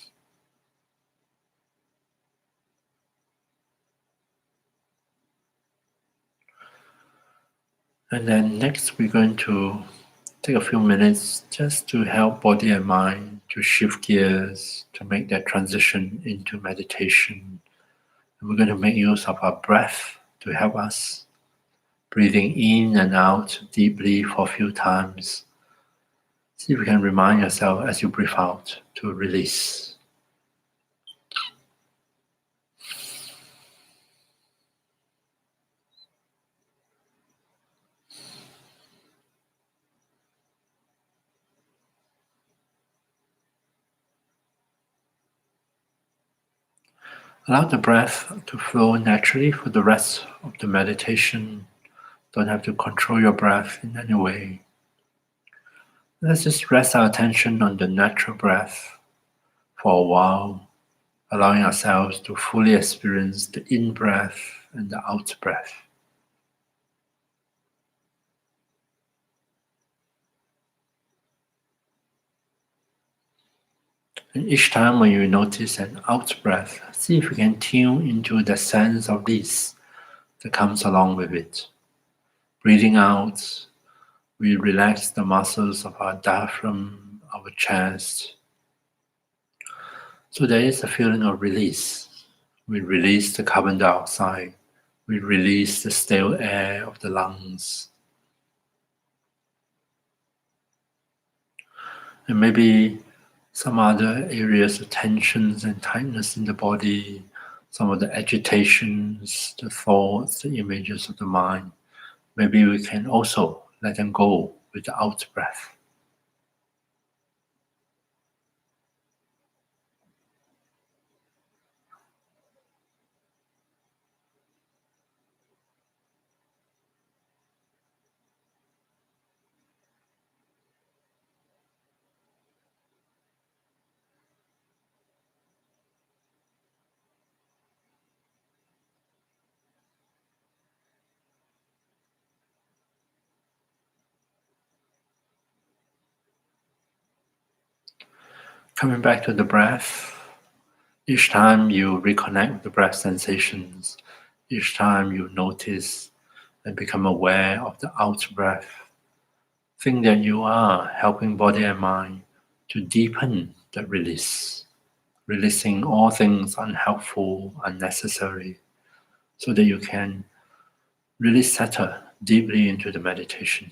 And then next we're going to take a few minutes just to help body and mind to shift gears, to make that transition into meditation. And we're going to make use of our breath to help us, breathing in and out deeply for a few times. See if you can remind yourself as you breathe out to release. Allow the breath to flow naturally for the rest of the meditation. Don't have to control your breath in any way. Let's just rest our attention on the natural breath for a while, allowing ourselves to fully experience the in-breath and the out-breath. And each time when you notice an out-breath, see if you can tune into the sense of release that comes along with it. Breathing out, we relax the muscles of our diaphragm, our chest. So there is a feeling of release. We release the carbon dioxide. We release the stale air of the lungs. And maybe some other areas of tensions and tightness in the body, some of the agitations, the thoughts, the images of the mind. Maybe we can also let them go with the out-breath. Coming back to the breath, each time you reconnect with the breath sensations, each time you notice and become aware of the out-breath, think that you are helping body and mind to deepen the release, releasing all things unhelpful, unnecessary, so that you can really settle deeply into the meditation.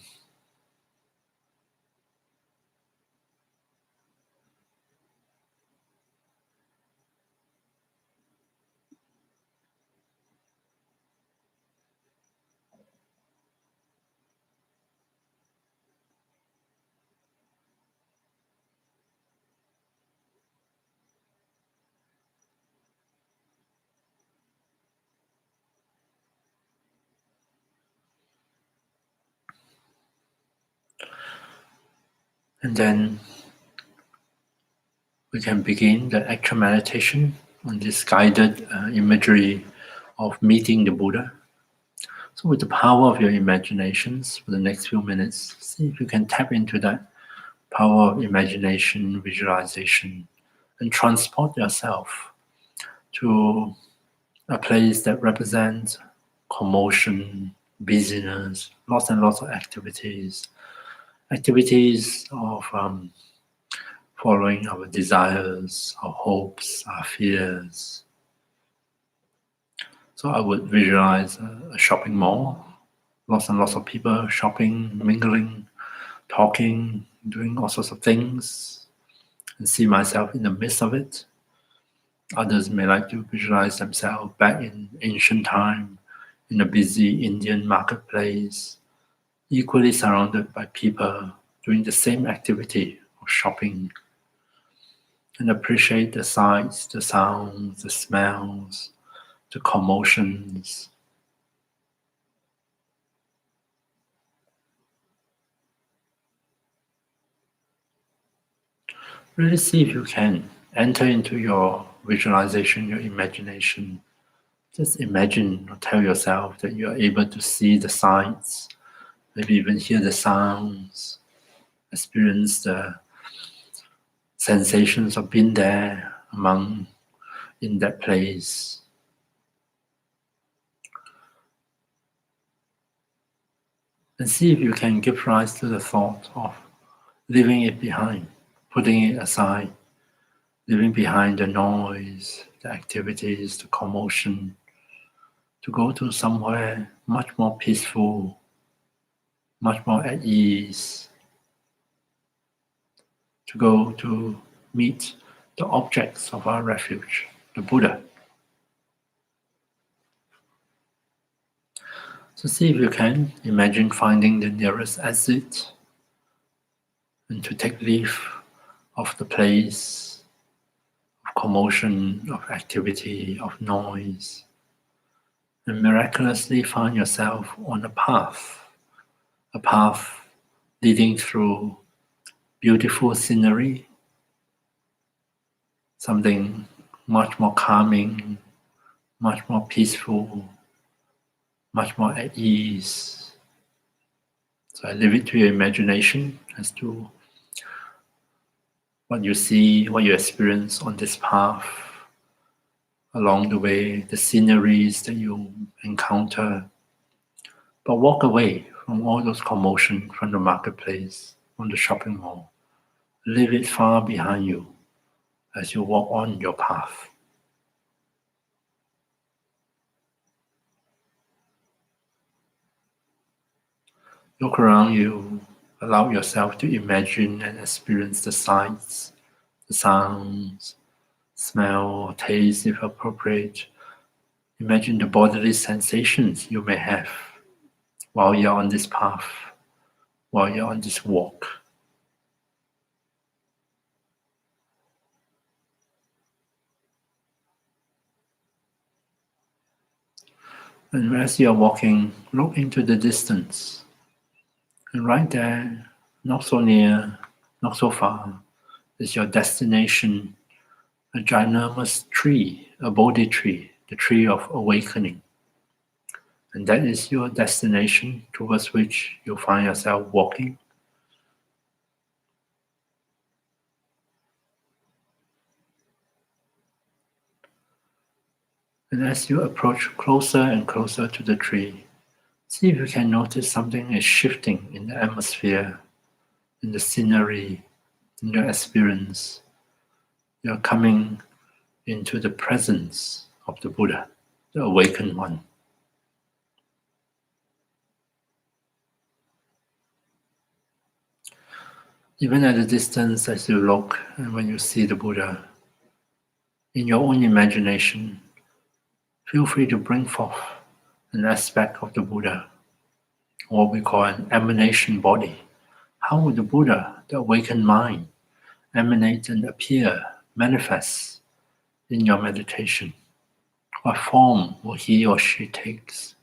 And then we can begin the actual meditation on this guided imagery of meeting the Buddha. So with the power of your imaginations for the next few minutes, see if you can tap into that power of imagination, visualization, and transport yourself to a place that represents commotion, busyness, lots and lots of activities of following our desires, our hopes, our fears. So I would visualize a shopping mall, lots and lots of people shopping, mingling, talking, doing all sorts of things, and see myself in the midst of it. Others may like to visualize themselves back in ancient time, in a busy Indian marketplace, equally surrounded by people doing the same activity of shopping, and appreciate the sights, the sounds, the smells, the commotions. Really see if you can enter into your visualization, your imagination. Just imagine or tell yourself that you are able to see the sights, maybe even hear the sounds, experience the sensations of being there in that place. And see if you can give rise to the thought of leaving it behind, putting it aside, leaving behind the noise, the activities, the commotion, to go to somewhere much more peaceful, much more at ease, to go to meet the objects of our refuge, the Buddha. So see if you can imagine finding the nearest exit and to take leave of the place of commotion, of activity, of noise, and miraculously find yourself on a path leading through beautiful scenery, something much more calming, much more peaceful, much more at ease. So I leave it to your imagination as to what you see, what you experience on this path, along the way, the sceneries that you encounter. But walk away from all those commotion, from the marketplace, from the shopping mall. Leave it far behind you as you walk on your path. Look around you, allow yourself to imagine and experience the sights, the sounds, smell or taste if appropriate. Imagine the bodily sensations you may have while you're on this path, while you're on this walk. And as you're walking, look into the distance. And right there, not so near, not so far, is your destination, a ginormous tree, a Bodhi tree, the tree of awakening. And that is your destination towards which you find yourself walking. And as you approach closer and closer to the tree, see if you can notice something is shifting in the atmosphere, in the scenery, in your experience. You're coming into the presence of the Buddha, the awakened one. Even at a distance, as you look and when you see the Buddha, in your own imagination, feel free to bring forth an aspect of the Buddha, what we call an emanation body. How would the Buddha, the awakened mind, emanate and appear, manifest in your meditation? What form will he or she takes?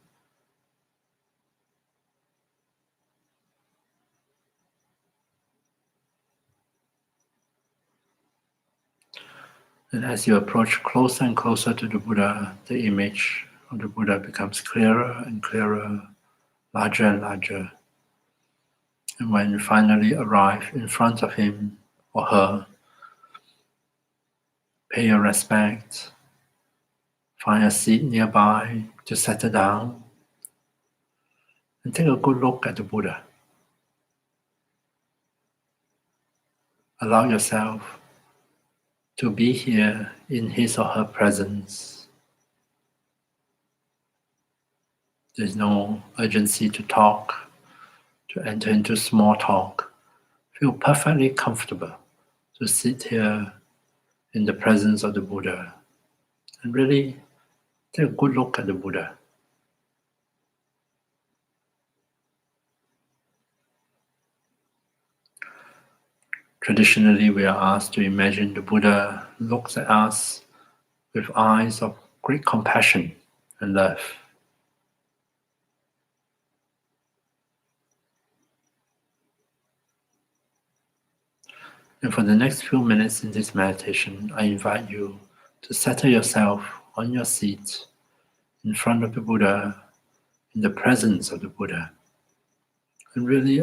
And as you approach closer and closer to the Buddha, the image of the Buddha becomes clearer and clearer, larger and larger. And when you finally arrive in front of him or her, pay your respect, find a seat nearby to settle down, and take a good look at the Buddha. Allow yourself to be here in his or her presence. There's no urgency to talk, to enter into small talk. Feel perfectly comfortable to sit here in the presence of the Buddha and really take a good look at the Buddha. Traditionally, we are asked to imagine the Buddha looks at us with eyes of great compassion and love. And for the next few minutes in this meditation, I invite you to settle yourself on your seat in front of the Buddha, in the presence of the Buddha, and really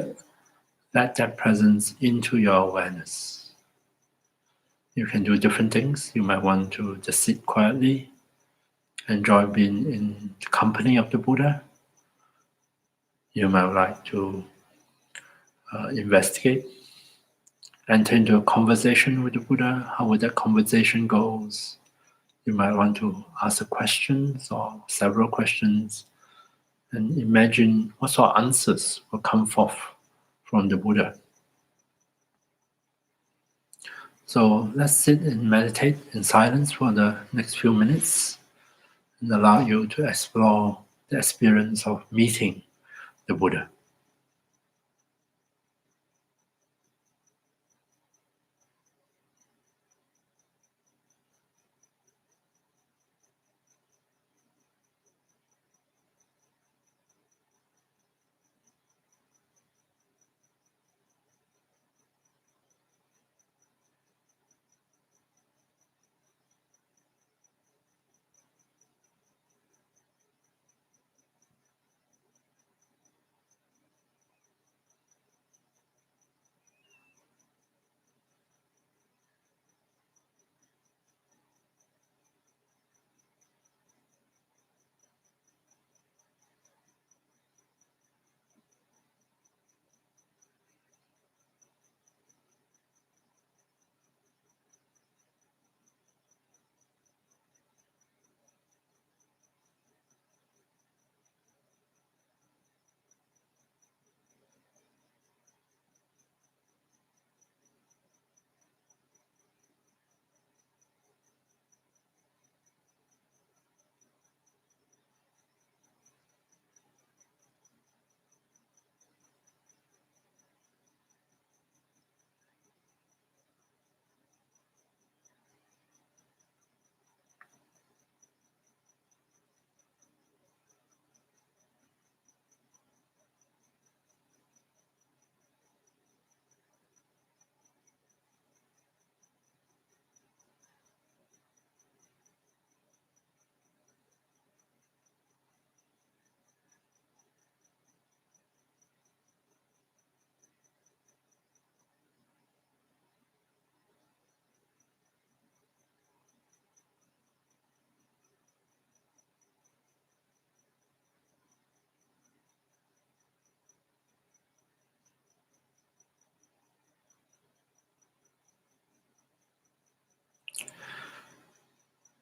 let that presence into your awareness. You can do different things. You might want to just sit quietly, enjoy being in the company of the Buddha. You might like to investigate, enter into a conversation with the Buddha. How would that conversation goes? You might want to ask a question or several questions and imagine what sort of answers will come forth from the Buddha. So let's sit and meditate in silence for the next few minutes and allow you to explore the experience of meeting the Buddha.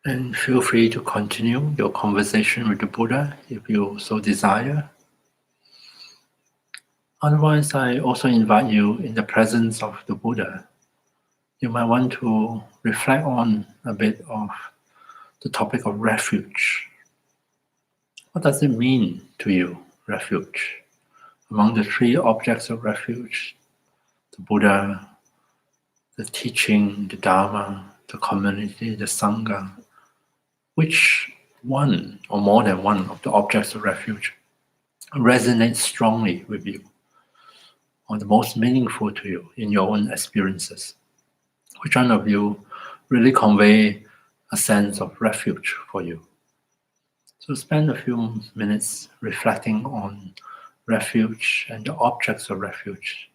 And feel free to continue your conversation with the Buddha if you so desire. Otherwise, I also invite you in the presence of the Buddha. You might want to reflect on a bit of the topic of refuge. What does it mean to you, refuge? Among the three objects of refuge, the Buddha, the teaching, the Dharma, the community, the Sangha, which one or more than one of the objects of refuge resonates strongly with you or the most meaningful to you in your own experiences? Which one of you really convey a sense of refuge for you? So spend a few minutes reflecting on refuge and the objects of refuge.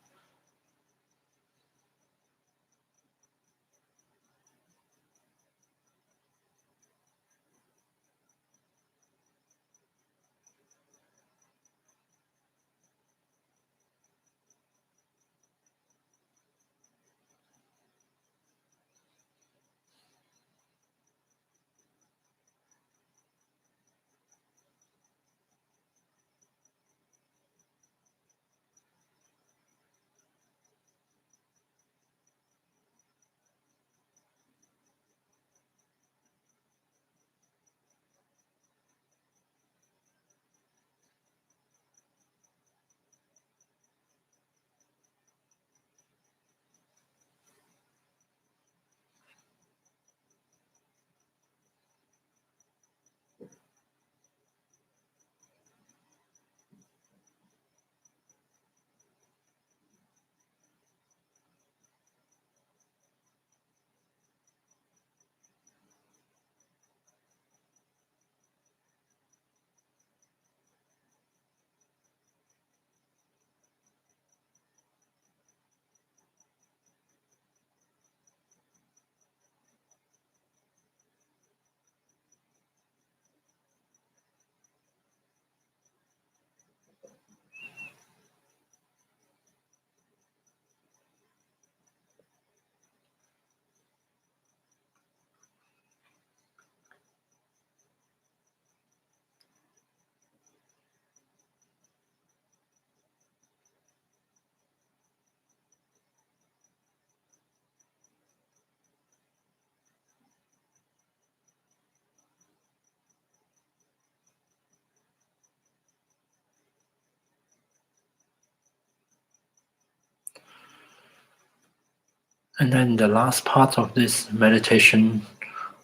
And then the last part of this meditation,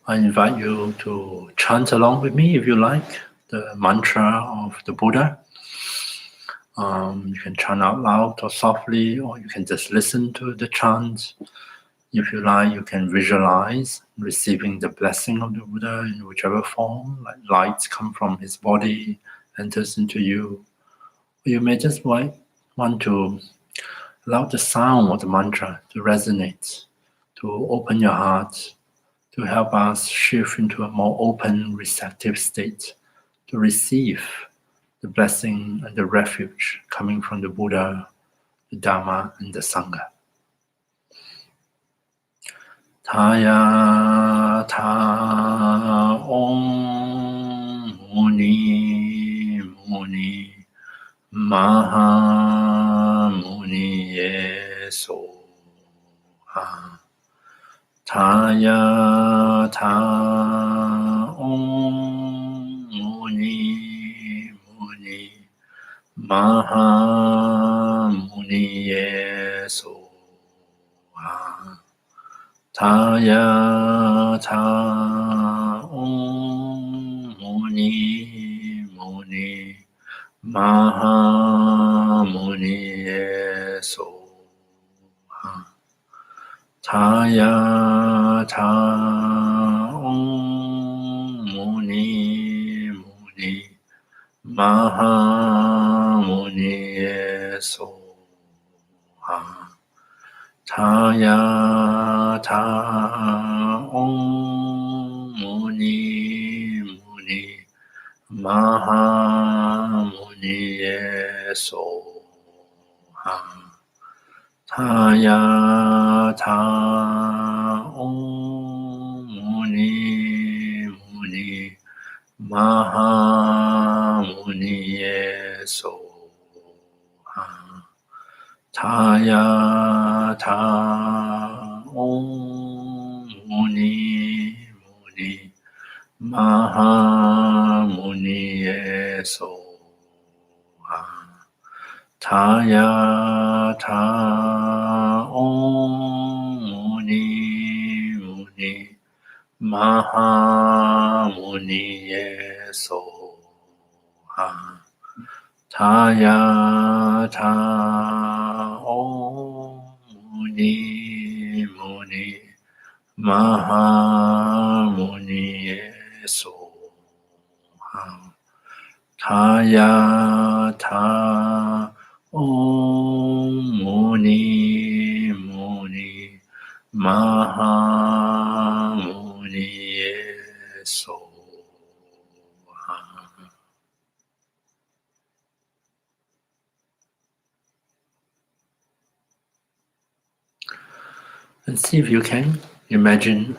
I invite you to chant along with me if you like, the mantra of the Buddha. You can chant out loud or softly, or you can just listen to the chant. If you like, you can visualize receiving the blessing of the Buddha in whichever form, like light come from his body, enters into you. You may just want to allow the sound of the mantra to resonate, to open your heart, to help us shift into a more open, receptive state, to receive the blessing and the refuge coming from the Buddha, the Dharma, and the Sangha. Thaya tha om muni muni maha muni ye soha. Thaya tha om muni muni maha muni ye soha. Thaya tha om muni muni maha muni ye soha. Thaya tha om muni muni maha muni ye soha. Thaya tha om muni muni maha muni ye soha. Thaya tha om muni Mahamuniye Soha Taya Ta Om Muni Mahamuniye Soha Taya Ta Om Muni Mahamuniye Soha Taya Ta Om Muni Mahamuniye Soha Taya Ta Om Muni Mahamuniye Soha. And see if you can imagine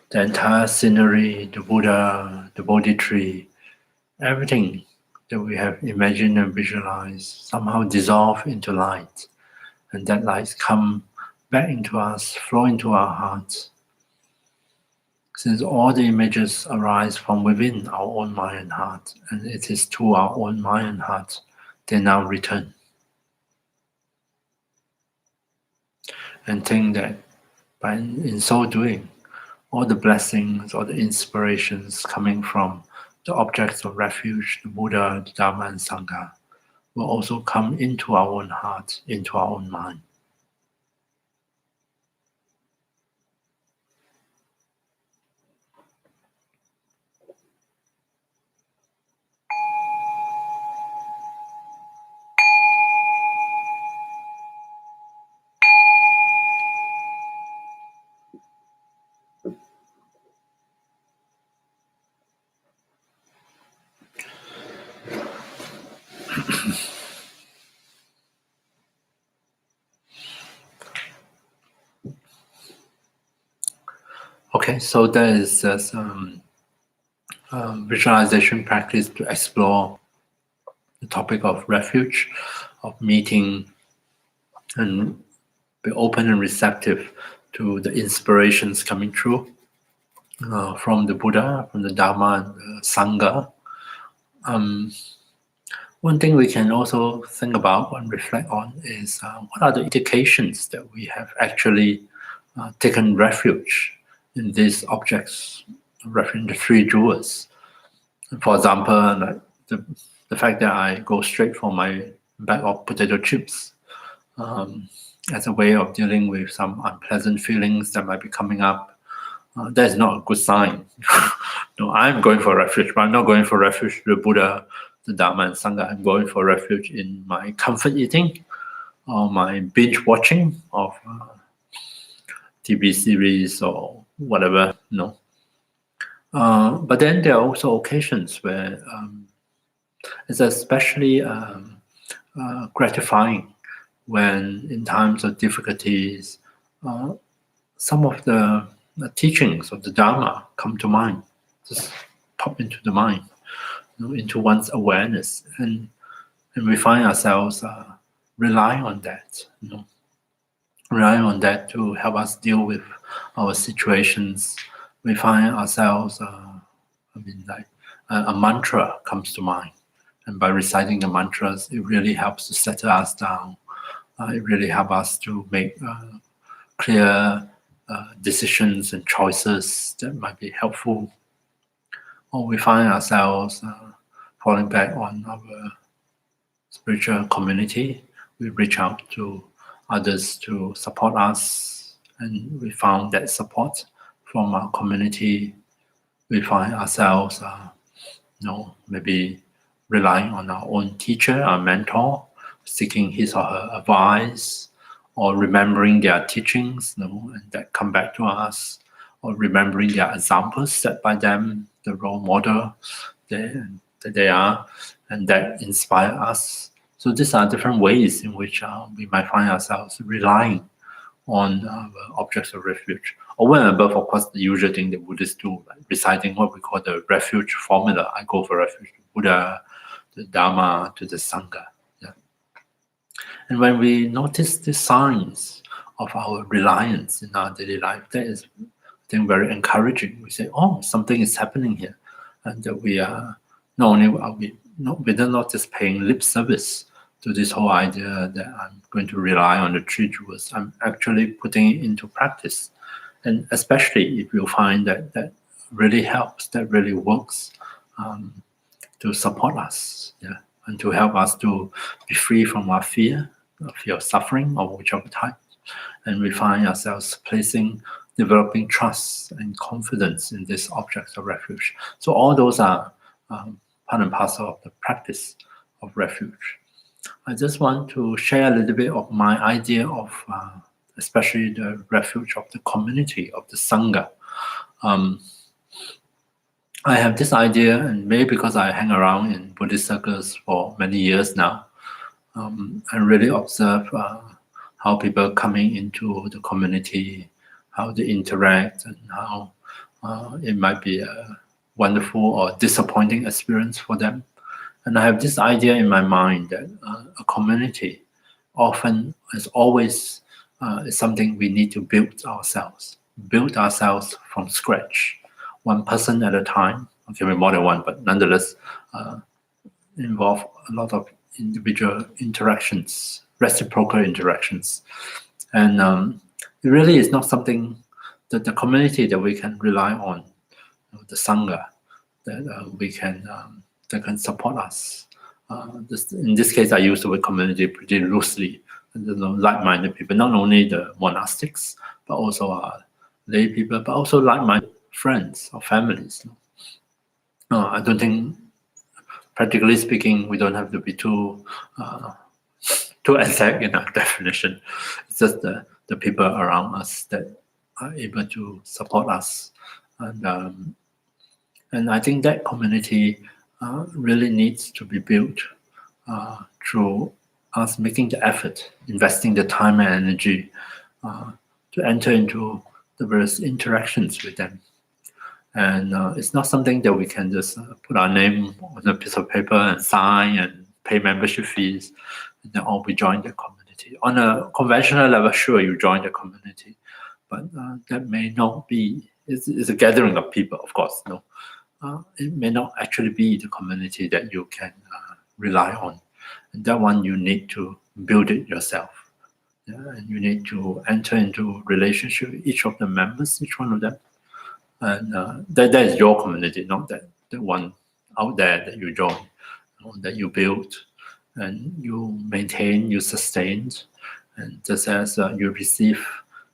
the entire scenery, the Buddha, the Bodhi tree, everything that we have imagined and visualized somehow dissolve into light. And that light come back into us, flow into our hearts. Since all the images arise from within our own mind and heart, and it is to our own mind and heart, they now return. And think that in so doing, all the blessings, all the inspirations coming from the objects of refuge, the Buddha, the Dharma, and Sangha, will also come into our own heart, into our own mind. Okay, so there is some visualization practice to explore the topic of refuge, of meeting, and be open and receptive to the inspirations coming through from the Buddha, from the Dharma, and the Sangha. One thing we can also think about and reflect on is what are the indications that we have actually taken refuge in these objects, in the three jewels. For example, like the fact that I go straight for my bag of potato chips as a way of dealing with some unpleasant feelings that might be coming up, that is not a good sign. No, I'm going for refuge, but I'm not going for refuge to the Buddha, the Dharma, and Sangha. I'm going for refuge in my comfort eating or my binge watching of TV series or whatever. No. But then there are also occasions where it's especially gratifying when, in times of difficulties, some of the teachings of the Dharma come to mind, just pop into the mind, into one's awareness, and we find ourselves relying on that, relying on that to help us deal with our situations. We find ourselves, a mantra comes to mind, and by reciting the mantras, it really helps to settle us down. It really helps us to make clear decisions and choices that might be helpful. Or we find ourselves falling back on our spiritual community. We reach out to others to support us, and we found that support from our community. We find ourselves, maybe relying on our own teacher, our mentor, seeking his or her advice, or remembering their teachings, and that come back to us, or remembering their examples set by them, the role model that they are, and that inspire us. So these are different ways in which we might find ourselves relying on objects of refuge. Over and above, of course, the usual thing that Buddhists do, like reciting what we call the refuge formula. I go for refuge to Buddha, to Dharma, to the Sangha. Yeah. And when we notice the signs of our reliance in our daily life, that is, I think, very encouraging. We say, oh, something is happening here. And that we are not only are we're not just paying lip service to this whole idea that I'm going to rely on the three jewels. I'm actually putting it into practice. And especially if you find that that really helps, that really works to support us, yeah, and to help us to be free from our fear of suffering of whichever type. And we find ourselves developing trust and confidence in these objects of refuge. So all those are part and parcel of the practice of refuge. I just want to share a little bit of my idea of especially the refuge of the community, of the Sangha. I have this idea, and maybe because I hang around in Buddhist circles for many years now, I really observe how people coming into the community, how they interact, and how it might be a wonderful or disappointing experience for them. And I have this idea in my mind that a community often is always is something we need to build ourselves from scratch, one person at a time. Okay, maybe more than one, but nonetheless involve a lot of individual interactions, reciprocal interactions. And it really is not something that the community that we can rely on, the Sangha, that we can that can support us. In this case, I use the word community pretty loosely. Like-minded people, not only the monastics, but also lay people, but also like-minded friends or families. I don't think, practically speaking, we don't have to be too exact in our definition. It's just the people around us that are able to support us, and I think that community really needs to be built through us making the effort, investing the time and energy to enter into the various interactions with them. And it's not something that we can just put our name on a piece of paper and sign and pay membership fees, and then we join the community. On a conventional level, sure, you join the community, but that may not be. It's a gathering of people, of course. No, it may not actually be the community that you can rely on. And that one, you need to build it yourself. Yeah? And you need to enter into relationship with each of the members, each one of them. And that is your community, not that the one out there that you join, that you build, and you maintain, you sustain. And just as you receive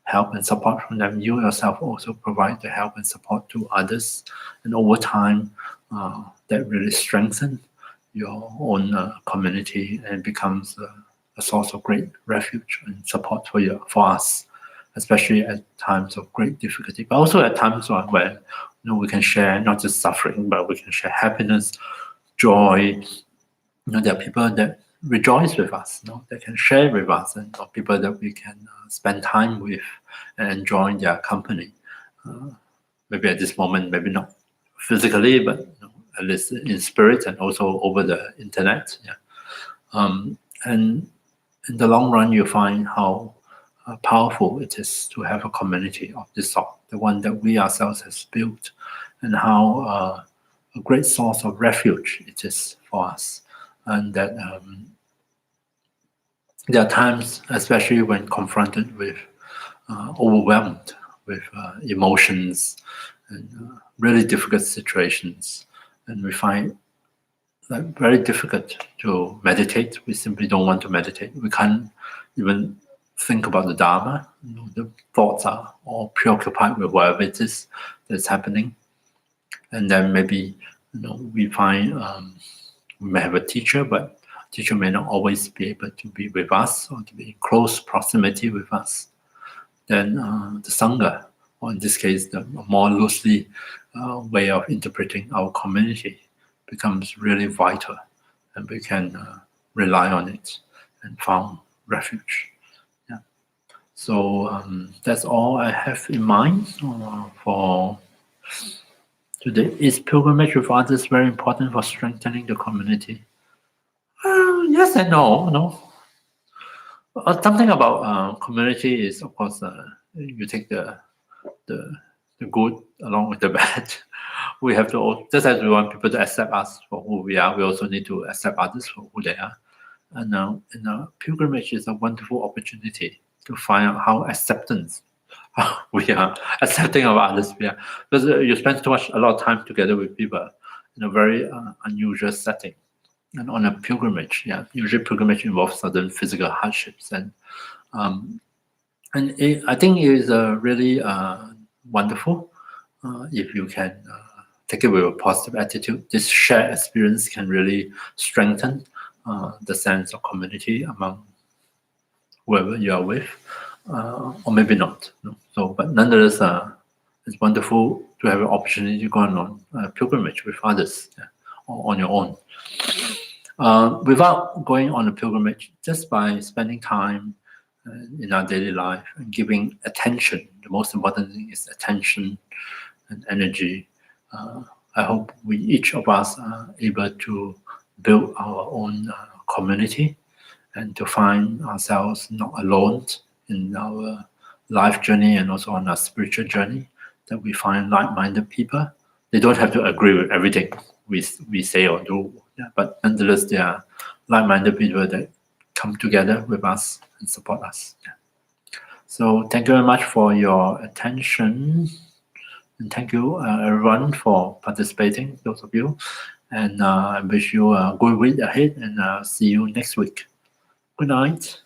help and support from them, you yourself also provide the help and support to others. And over time, that really strengthens your own community and becomes a source of great refuge and support for us, especially at times of great difficulty, but also at times where we can share not just suffering, but we can share happiness, joy. There are people that rejoice with us, that can share with us, and people that we can spend time with and enjoy their company. Maybe at this moment, maybe not physically, but at least in spirit and also over the internet. Yeah. And in the long run, you find how powerful it is to have a community of this sort, the one that we ourselves have built, and how a great source of refuge it is for us. And that there are times, especially when confronted with, overwhelmed with emotions and really difficult situations, and we find that very difficult to meditate. We simply don't want to meditate. We can't even think about the Dharma. The thoughts are all preoccupied with whatever it is that's happening. And then maybe we find we may have a teacher, but teacher may not always be able to be with us or to be in close proximity with us. Then the Sangha, or in this case, the more loosely way of interpreting our community, becomes really vital, and we can rely on it and found refuge. Yeah. So that's all I have in mind for today. Is pilgrimage with others very important for strengthening the community? Yes and no. No. Something about community is, of course, you take the good along with the bad. We have to, just as we want people to accept us for who we are, we also need to accept others for who they are. And pilgrimage is a wonderful opportunity to find out how acceptance we are, accepting of others we are. Because you spend a lot of time together with people in a very unusual setting. And on a pilgrimage, usually pilgrimage involves certain physical hardships, and I think it is really wonderful if you can take it with a positive attitude. This shared experience can really strengthen the sense of community among whoever you are with, or maybe not. No? So, but nonetheless, it's wonderful to have an opportunity to go on pilgrimage with others, or on your own. Without going on a pilgrimage, just by spending time in our daily life and giving attention. The most important thing is attention and energy. I hope each of us are able to build our own community and to find ourselves not alone in our life journey and also on our spiritual journey, that we find like-minded people. They don't have to agree with everything we say or do, but nonetheless, they are like-minded people that come together with us and support us. So thank you very much for your attention, and thank you everyone for participating, those of you, and I wish you a good week ahead, and see you next week. Good night.